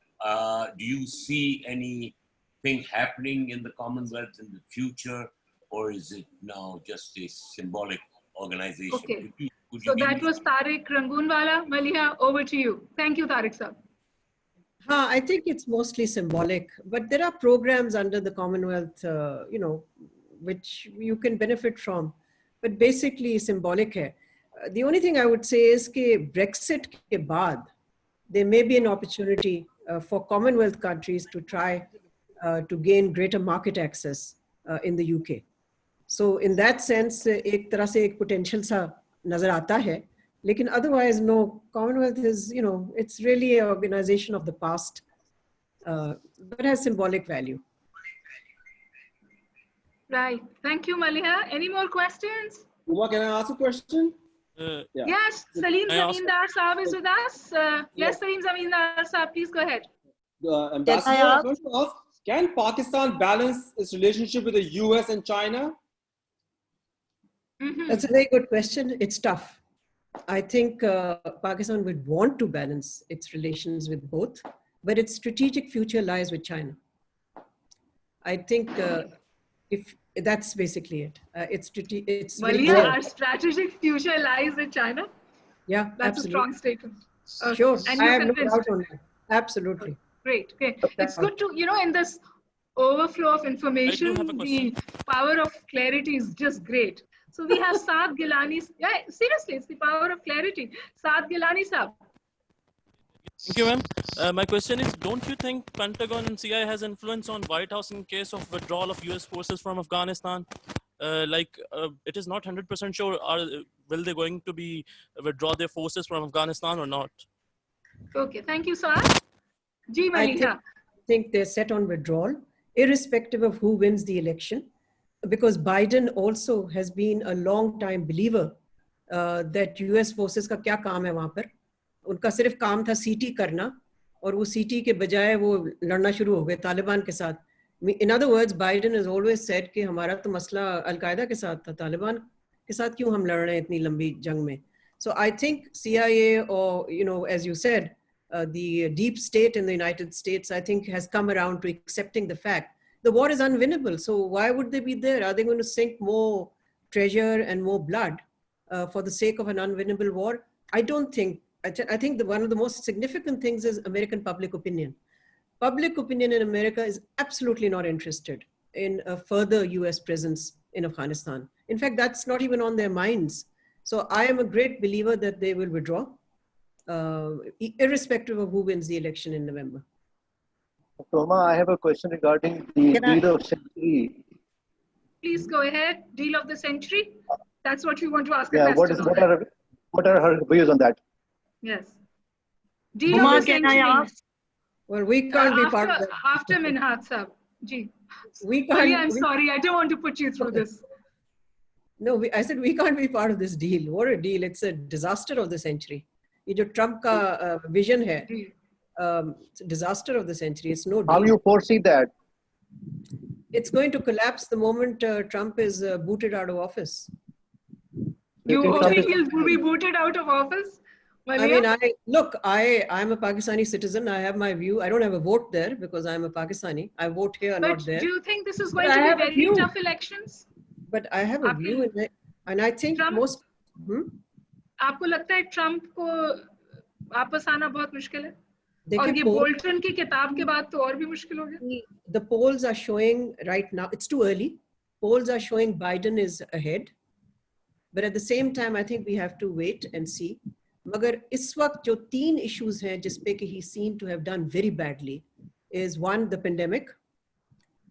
Do you see anything happening in the Commonwealth in the future? or is it now just a symbolic organization? Okay. Could So you give that me was Tariq Rangoonwala. Maliha, over to you. Thank you, Tariq sir. I think it's mostly symbolic, but there are programs under the Commonwealth, which you can benefit from, but basically symbolic hai. The only thing I would say is that Brexit ke baad, there may be an opportunity for Commonwealth countries to try to gain greater market access in the UK. So in that sense, एक तरह से एक potential सा नजर आता है. Lekin otherwise, no, Commonwealth is, it's really an organization of the past, but has symbolic value. Right. Thank you, Maliha. Any more questions? Uma, can I ask a question? Yeah. Yes, Salim I ask- Zamindar Saab is with us. Yes, Salim Zamindar Saab, please go ahead. Ambassador, I want to ask, can Pakistan balance its relationship with the US and China? That's a very good question. It's tough. I think Pakistan would want to balance its relations with both, but its strategic future lies with China. I think if that's basically it. It's very Maliha, clear. our strategic future lies with China. Yeah, That's absolutely. a strong statement. Okay. Sure, And I you're have no convinced. doubt on that. Absolutely. Great. Okay. It's good to, in this overflow of information, have a the power of clarity is just great. So we have Saad Gilani. Yeah, seriously, it's the power of clarity. Saad Gilani Saab. Thank you, ma'am. My question is, don't you think Pentagon and CIA has influence on White House in case of withdrawal of US forces from Afghanistan? It is not 100% sure, will they going to be withdraw their forces from Afghanistan or not? Okay, thank you, Saad. Ji Maliha. I think they're set on withdrawal, irrespective of who wins the election, because Biden also has been a long time believer that US forces का क्या काम है वहाँ पर. उनका सिर्फ काम था सीटी करना, और वो सीटी के बजाय वो लड़ना शुरू हो गए तालिबान के साथ. In other words, Biden has always said कि हमारा तो मसला अल-कायदा के साथ था, तालिबान के साथ क्यों हम लड़ रहे हैं इतनी लंबी जंग में. So I think CIA, or as you said, the deep state in the United States, I think, has come around to accepting the fact the war is unwinnable. So why would they be there? Are they going to sink more treasure and more blood for the sake of an unwinnable war? I don't think. I think one of the most significant things is American public opinion. Public opinion in America is absolutely not interested in a further US presence in Afghanistan. In fact, that's not even on their minds. So I am a great believer that they will withdraw, irrespective of who wins the election in November. Soma, I have a question regarding the deal of century. Please go ahead. Deal of the century. That's what you want to ask. Yeah, what are her views on that? Yes. Deal of the century. Well, we can't be part of that. After Minhaj Saab. Ji. We can't. I'm sorry. I don't want to put you through this. No, I said we can't be part of this deal. What a deal. It's a disaster of the century. ये जो Trump का vision है, it's a disaster of the century. It's no deal. How you foresee that? It's going to collapse the moment Trump is booted out of office. You hoping he'll be booted out of office? Malia? I mean, I'm a Pakistani citizen. I have my view. I don't have a vote there because I'm a Pakistani. I vote here, not there. But do you think this is going to be very tough elections? But I have a view in it, and I think most. आपको लगता है Trump को वापस आना बहुत मुश्किल है? और ये बोल्टन की किताब के बाद तो और भी मुश्किल हो गया. The polls are showing right now. It's too early. Polls are showing Biden is ahead, but at the same time, I think we have to wait and see. मगर इस वक्त जो 3 issues हैं जिसपे कि he seemed to have done very badly is 1, the pandemic,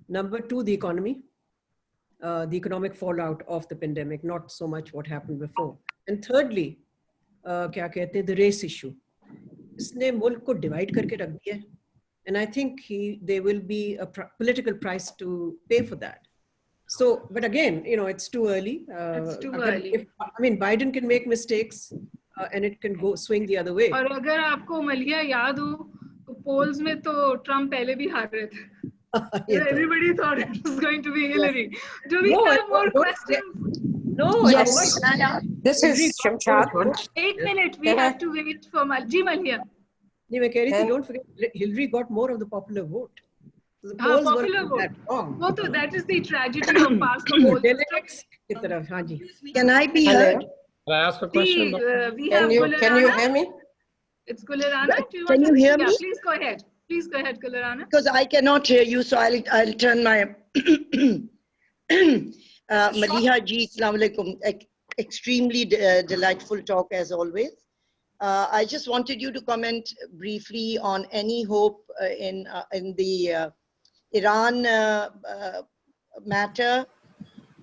number 2, the economy, the economic fallout of the pandemic, not so much what happened before, and thirdly, क्या कहते हैं, the race issue. इसने मुल्क को divide करके रख दिया है, and I think there will be a political price to pay for that. So, but again, it's too early. It's too early. I mean, Biden can make mistakes. And it can go swing the other way. और अगर आपको मलिया याद हो तो polls में तो Trump पहले भी हार रहे थे. Everybody thought it was going to be Hillary. Do we have more questions? No. Yes. This is Shamshad. 8 minutes. We have to wait for Ji Maliya. नहीं मैं कह रही थी, don't forget Hillary got more of the popular vote. So the हाँ, polls popular weren't vote. that wrong. वो तो that is the tragedy of past polls. Delegates की तरफ, हाँ जी. Can I be Hello. heard? Can I ask a See, question? we have Can you Gularana. hear me? It's Gularana. Do you Can want you to? hear Yeah, me? please go ahead. Please go ahead, Gularana. Because I cannot hear you, so I'll turn my Maliha ji, Assalamu alaikum. Extremely delightful talk as always. I just wanted you to comment briefly on any hope in the Iran matter,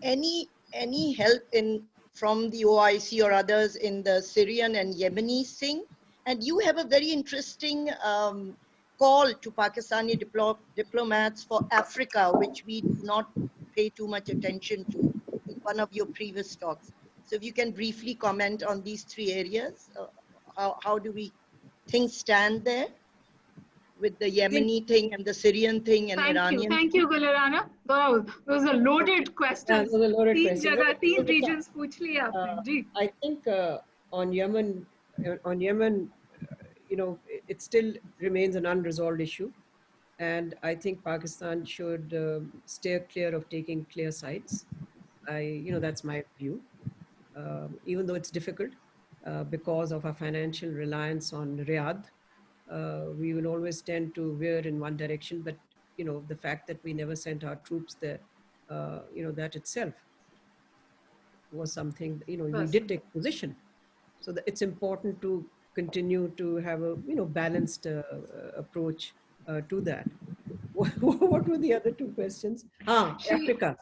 any help from the OIC or others in the Syrian and Yemeni thing. And you have a very interesting call to Pakistani diplomats for Africa, which we do not pay too much attention to in one of your previous talks. So if you can briefly comment on these three areas, how do things stand there with the Yemeni thing and the Syrian thing and Iranian? Thank you, Gularana. Those are loaded questions. Those are loaded तीन questions. जगह, तीन regions पूछ लिए आपने. जी. I think on Yemen, you know, it still remains an unresolved issue. And I think Pakistan should steer clear of taking clear sides. That's my view. Even though it's difficult because of our financial reliance on Riyadh, we will always tend to veer in one direction. But, the fact that we never sent our troops there, that itself was something, we did take position. So it's important to continue to have a, balanced approach to that. What were the other two questions? Africa.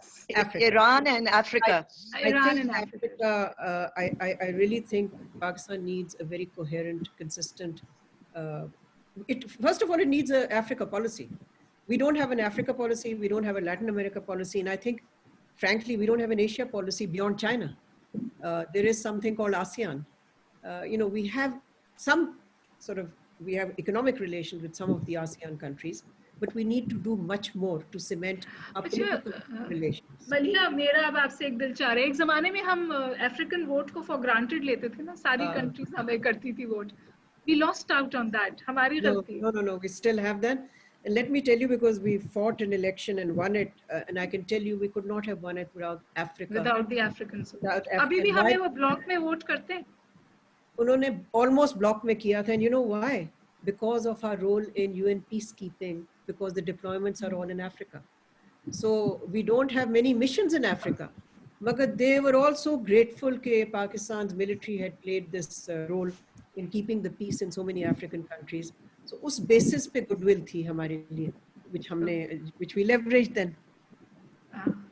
Iran and Africa. Iran and Africa. I really think Pakistan needs a very coherent, consistent. First of all, it needs an Africa policy. We don't have an Africa policy. We don't have a Latin America policy. And I think, frankly, we don't have an Asia policy beyond China. There is something called ASEAN. We have we have economic relations with some of the ASEAN countries, but we need to do much more to cement our political relations. मलिया, मेरा अब आपसे एक दिल चाह रहा है. एक जमाने में हम अफ्रीकन वोट को for granted लेते थे ना, सारी countries हमें करती थी vote. We lost out on that. हमारी गलती. No. We still have that. And let me tell you, because we fought an election and won it, and I can tell you we could not have won it without Africa. Without the Africans. अभी भी हमें वो block में vote करते हैं. उन्होंने almost block में किया था, and you know why? Because of our role in UN peacekeeping, because the deployments are all in Africa. So we don't have many missions in Africa. But they were also grateful that Pakistan's military had played this role in keeping the peace in so many African countries. So उस basis पे goodwill थी हमारे लिए, which we leveraged then.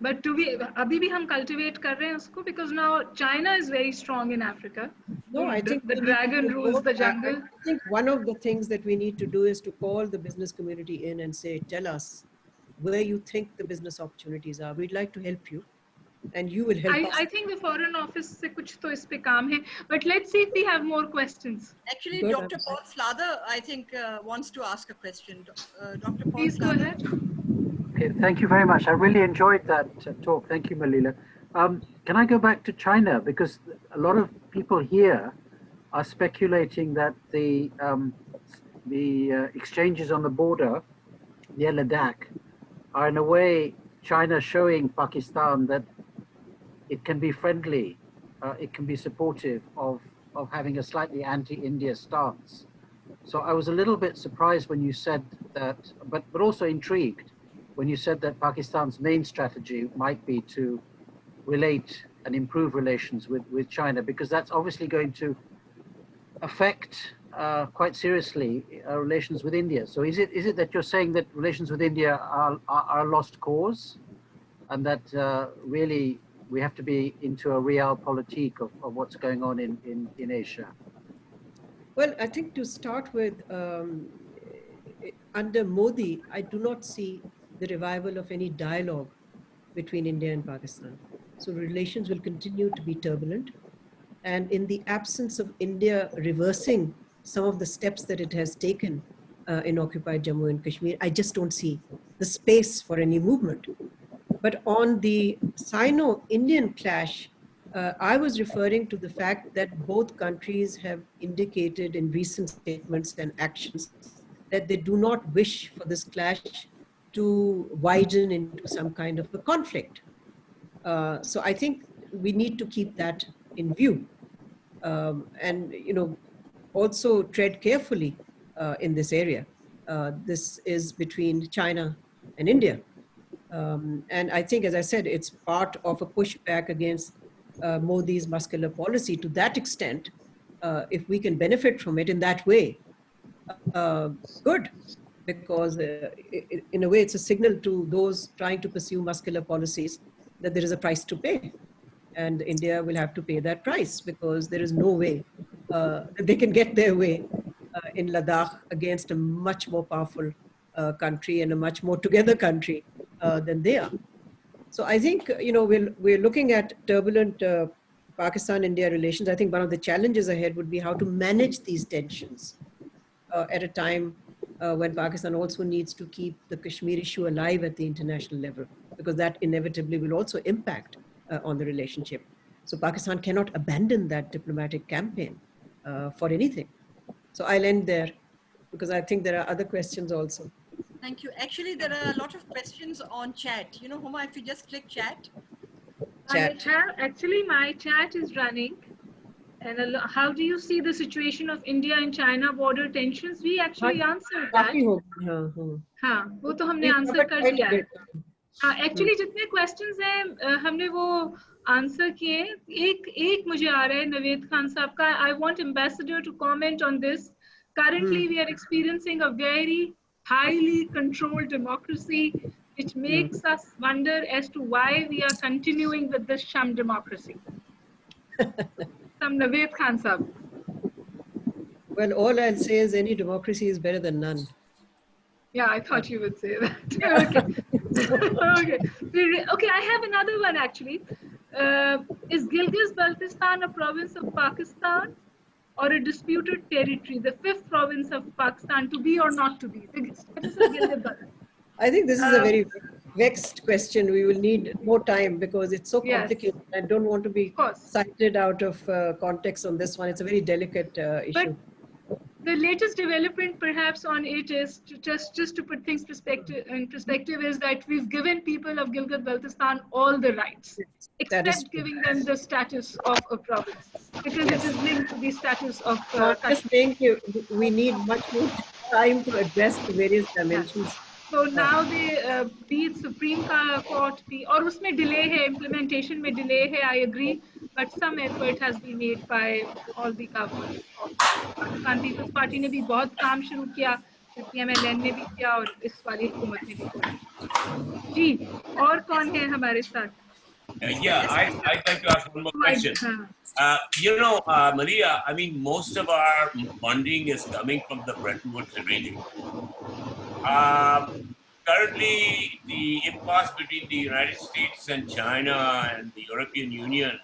But अभी भी हम cultivate कर रहे हैं उसको, because now China is very strong in Africa. No, I think the dragon rules the jungle. I think one of the things that we need to do is to call the business community in and say, tell us where you think the business opportunities are. We'd like to help you, and you will help us. I think the Foreign Office से कुछ तो इस पे काम है. But let's see if we have more questions. Actually, Dr. Paul Flather, I think, wants to ask a question. Dr. Paul Please Flather. go ahead. Okay, thank you very much. I really enjoyed that talk. Thank you, Malila. Can I go back to China? Because a lot of people here are speculating that the exchanges on the border, near Ladakh, are in a way China showing Pakistan that it can be friendly, it can be supportive of having a slightly anti-India stance. So I was a little bit surprised when you said that, but also intrigued when you said that Pakistan's main strategy might be to relate and improve relations with China, because that's obviously going to affect quite seriously relations with India. So is it that you're saying that relations with India are a lost cause, and that really we have to be into a realpolitik of what's going on in Asia? Well, I think to start with, under Modi, I do not see the revival of any dialogue between India and Pakistan. So relations will continue to be turbulent. And in the absence of India reversing some of the steps that it has taken in occupied Jammu and Kashmir, I just don't see the space for any movement. But on the Sino-Indian clash, I was referring to the fact that both countries have indicated in recent statements and actions that they do not wish for this clash to widen into some kind of a conflict. So I think we need to keep that in view, and also tread carefully in this area. This is between China and India. And I think, as I said, it's part of a pushback against Modi's muscular policy. To that extent, if we can benefit from it in that way, good, because in a way it's a signal to those trying to pursue muscular policies that there is a price to pay. And India will have to pay that price, because there is no way that they can get their way in Ladakh against a much more powerful country and a much more together country than they are. So I think, we're looking at turbulent Pakistan-India relations. I think one of the challenges ahead would be how to manage these tensions at a time when Pakistan also needs to keep the Kashmir issue alive at the international level, because that inevitably will also impact on the relationship. So Pakistan cannot abandon that diplomatic campaign for anything. So I'll end there, because I think there are other questions also. Thank you. Actually, there are a lot of questions on chat. Huma, if you just click chat. Actually, my chat is running. And how do you see the situation of India and China border tensions? We actually answered that. हाँ, वो तो हमने answer कर दिया है. हाँ, actually जितने questions हैं हमने वो answer किए. एक मुझे आ रहा है नवेद खान साहब का. I want ambassador to comment on this. Currently, we are experiencing a very highly controlled democracy, which makes us wonder as to why we are continuing with this sham democracy. Naved Khan Sahab. Well, all I'll say is any democracy is better than none. Yeah, I thought you would say that. Okay. Okay, I have another one actually. Is Gilgit-Baltistan a province of Pakistan or a disputed territory, the 5th province of Pakistan, to be or not to be? I think this is a very vexed question. We will need more time because it's so complicated. Yes. I don't want to be cited out of context on this one. It's a very delicate issue. But the latest development perhaps on it is just to put things in perspective is that we've given people of Gilgit-Baltistan all the rights, except giving them the status of a province, because it is linked to the status of just saying we need much more time to address the various dimensions. So now they be it Supreme Court, और उसमें delay है, implementation में delay है, I agree, but some effort has been made by all the government. Pakistan People's Party ने भी बहुत काम शुरू किया, PMLN ने भी किया और इस वाली हुकूमत ने भी किया. जी, और कौन है हमारे साथ? Yeah, I'd like to ask one more question. Maria, I mean, most of our funding is coming from the Bretton Woods arrangement. Currently, the impasse between the United States and China and the European Union,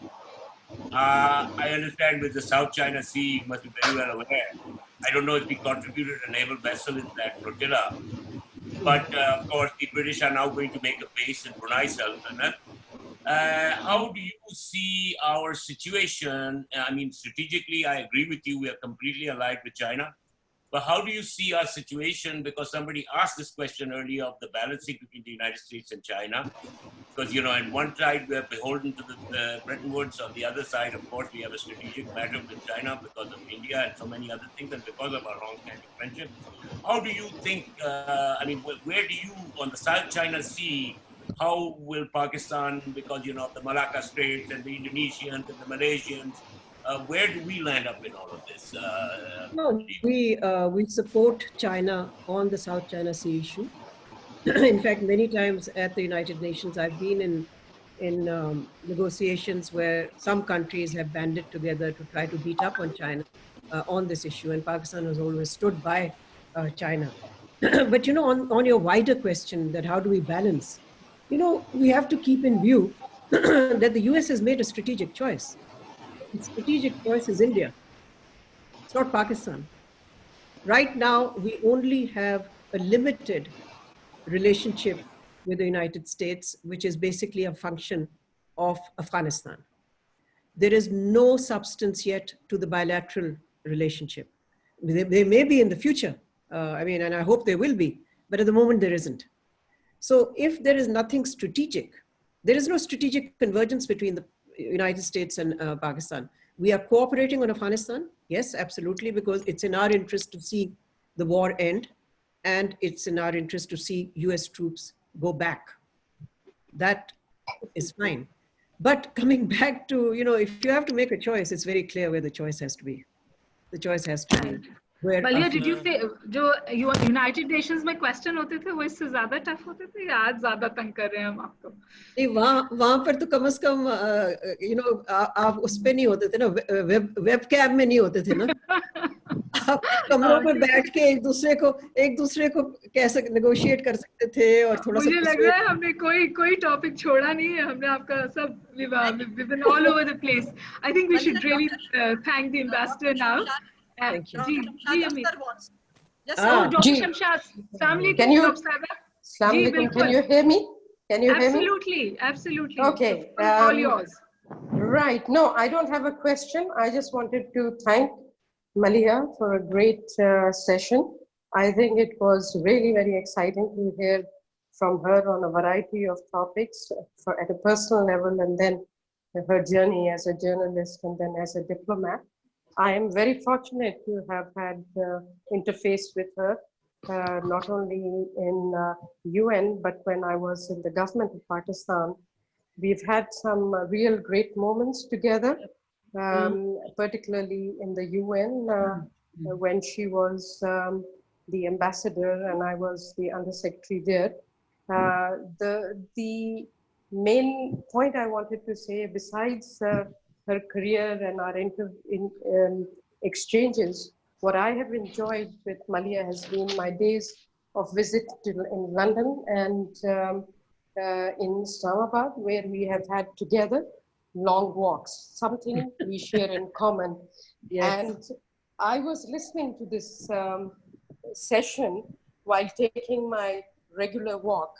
I understand with the South China Sea, you must be very well aware. I don't know if we contributed a naval vessel in that flotilla, but of course, the British are now going to make a base in Brunei Sultanate. How do you see our situation? I mean, strategically, I agree with you. We are completely allied with China. But how do you see our situation? Because somebody asked this question earlier of the balancing between the United States and China. Because, on one side, we are beholden to the Bretton Woods. On the other side, of course, we have a strategic matter with China because of India and so many other things and because of our long-standing friendship. How do you think, where do you, on the South China Sea, how will Pakistan, because, of the Malacca Straits and the Indonesians and the Malaysians, where do we land up in all of this? No, we support China on the South China Sea issue. In fact, many times at the United Nations, I've been in negotiations where some countries have banded together to try to beat up on China on this issue, and Pakistan has always stood by China. But on your wider question that how do we balance, we have to keep in view that the US has made a strategic choice. The strategic choice is India. It's not Pakistan. Right now, we only have a limited relationship with the United States, which is basically a function of Afghanistan. There is no substance yet to the bilateral relationship. There may be in the future, and I hope there will be, but at the moment there isn't. So if there is nothing strategic, there is no strategic convergence between the United States and Pakistan. We are cooperating on Afghanistan, yes, absolutely, because it's in our interest to see the war end, and it's in our interest to see US troops go back. That is fine. But coming back to, if you have to make a choice, it's very clear where the choice has to be. The choice has to be where. Malia, did you say जो United Nations में question होते थे वो इससे ज़्यादा tough होते थे या आज ज़्यादा तंग कर रहे हैं हम आपको? नहीं, वहाँ पर तो कम से कम आप उस पे नहीं होते थे ना, वेब कैम में नहीं होते थे ना। आप कमरों में बैठ के एक दूसरे को कैसे नेगोशिएट कर सकते थे और थोड़ा सा। मुझे लग रहा है हमने कोई टॉपिक छोड़ा नहीं है, हमने आपका सब we've been all over the place. I think we should really thank the ambassador now. Thank you. Dr. Shamshad, can you hear me? Can you hear me? Absolutely. Okay. All yours. Right. No, I don't have a question. I just wanted to thank Malia for a great session. I think it was really very exciting to hear from her on a variety of topics at a personal level, and then her journey as a journalist and then as a diplomat. I am very fortunate to have had interface with her, not only in UN, but when I was in the government of Pakistan. We've had some real great moments together, particularly in the UN, when she was the ambassador and I was the undersecretary there. The main point I wanted to say, besides her career and our exchanges, what I have enjoyed with Malia has been my days of visit in London and in Islamabad, where we have had together long walks, something we share in common. Yes. And I was listening to this session while taking my regular walk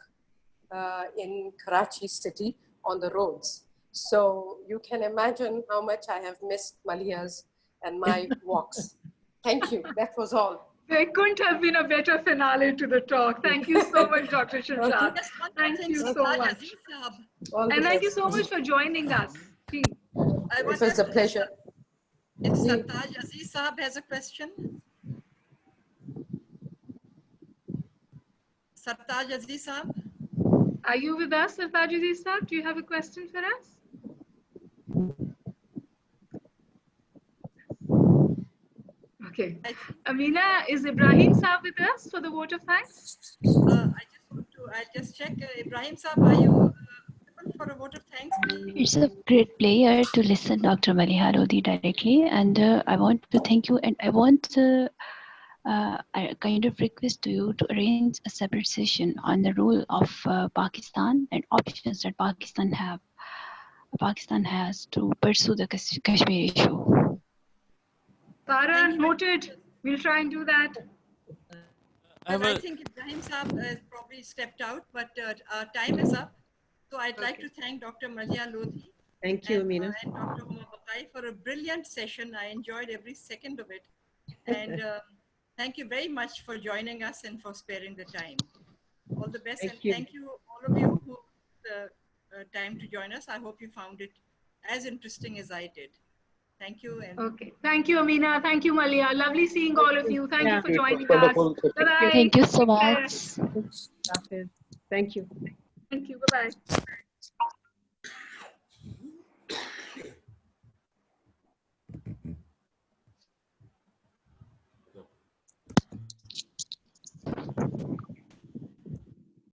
in Karachi city on the roads. So you can imagine how much I have missed Malia's and my walks. Thank you. That was all. There couldn't have been a better finale to the talk. Thank you so much, Dr. Shamshad. Thank you so much. And thank you so much for joining us. It was a pleasure. If Sartaj Aziz Saab has a question. Sartaj Aziz Saab. Are you with us, Sartaj Aziz Saab? Do you have a question for us? Okay. Amina, is Ibrahim Saab with us for the vote of thanks? I'll just check. Ibrahim Saab, are you available for a vote of thanks? It's a great pleasure to listen Dr. Maliha Lodhi directly, and I want to thank you, and I want I kind of request to you to arrange a separate session on the role of Pakistan and options that Pakistan has to pursue the Kashmir issue. Tara, noted. We'll try and do that. I think Ibrahim Saab has probably stepped out, but our time is up. So I'd like to thank Dr. Maliha Lodhi. Thank you, Amina. And Dr. Huma Bakai for a brilliant session. I enjoyed every second of it. And thank you very much for joining us and for sparing the time. All the best. Thank you all of you who took the time to join us. I hope you found it as interesting as I did. Thank you. Okay. Thank you, Amina. Thank you, Malia. Lovely seeing all of you. Thank you for joining us. Bye-bye. Thank you so much. Thank you. Thank you. Bye-bye.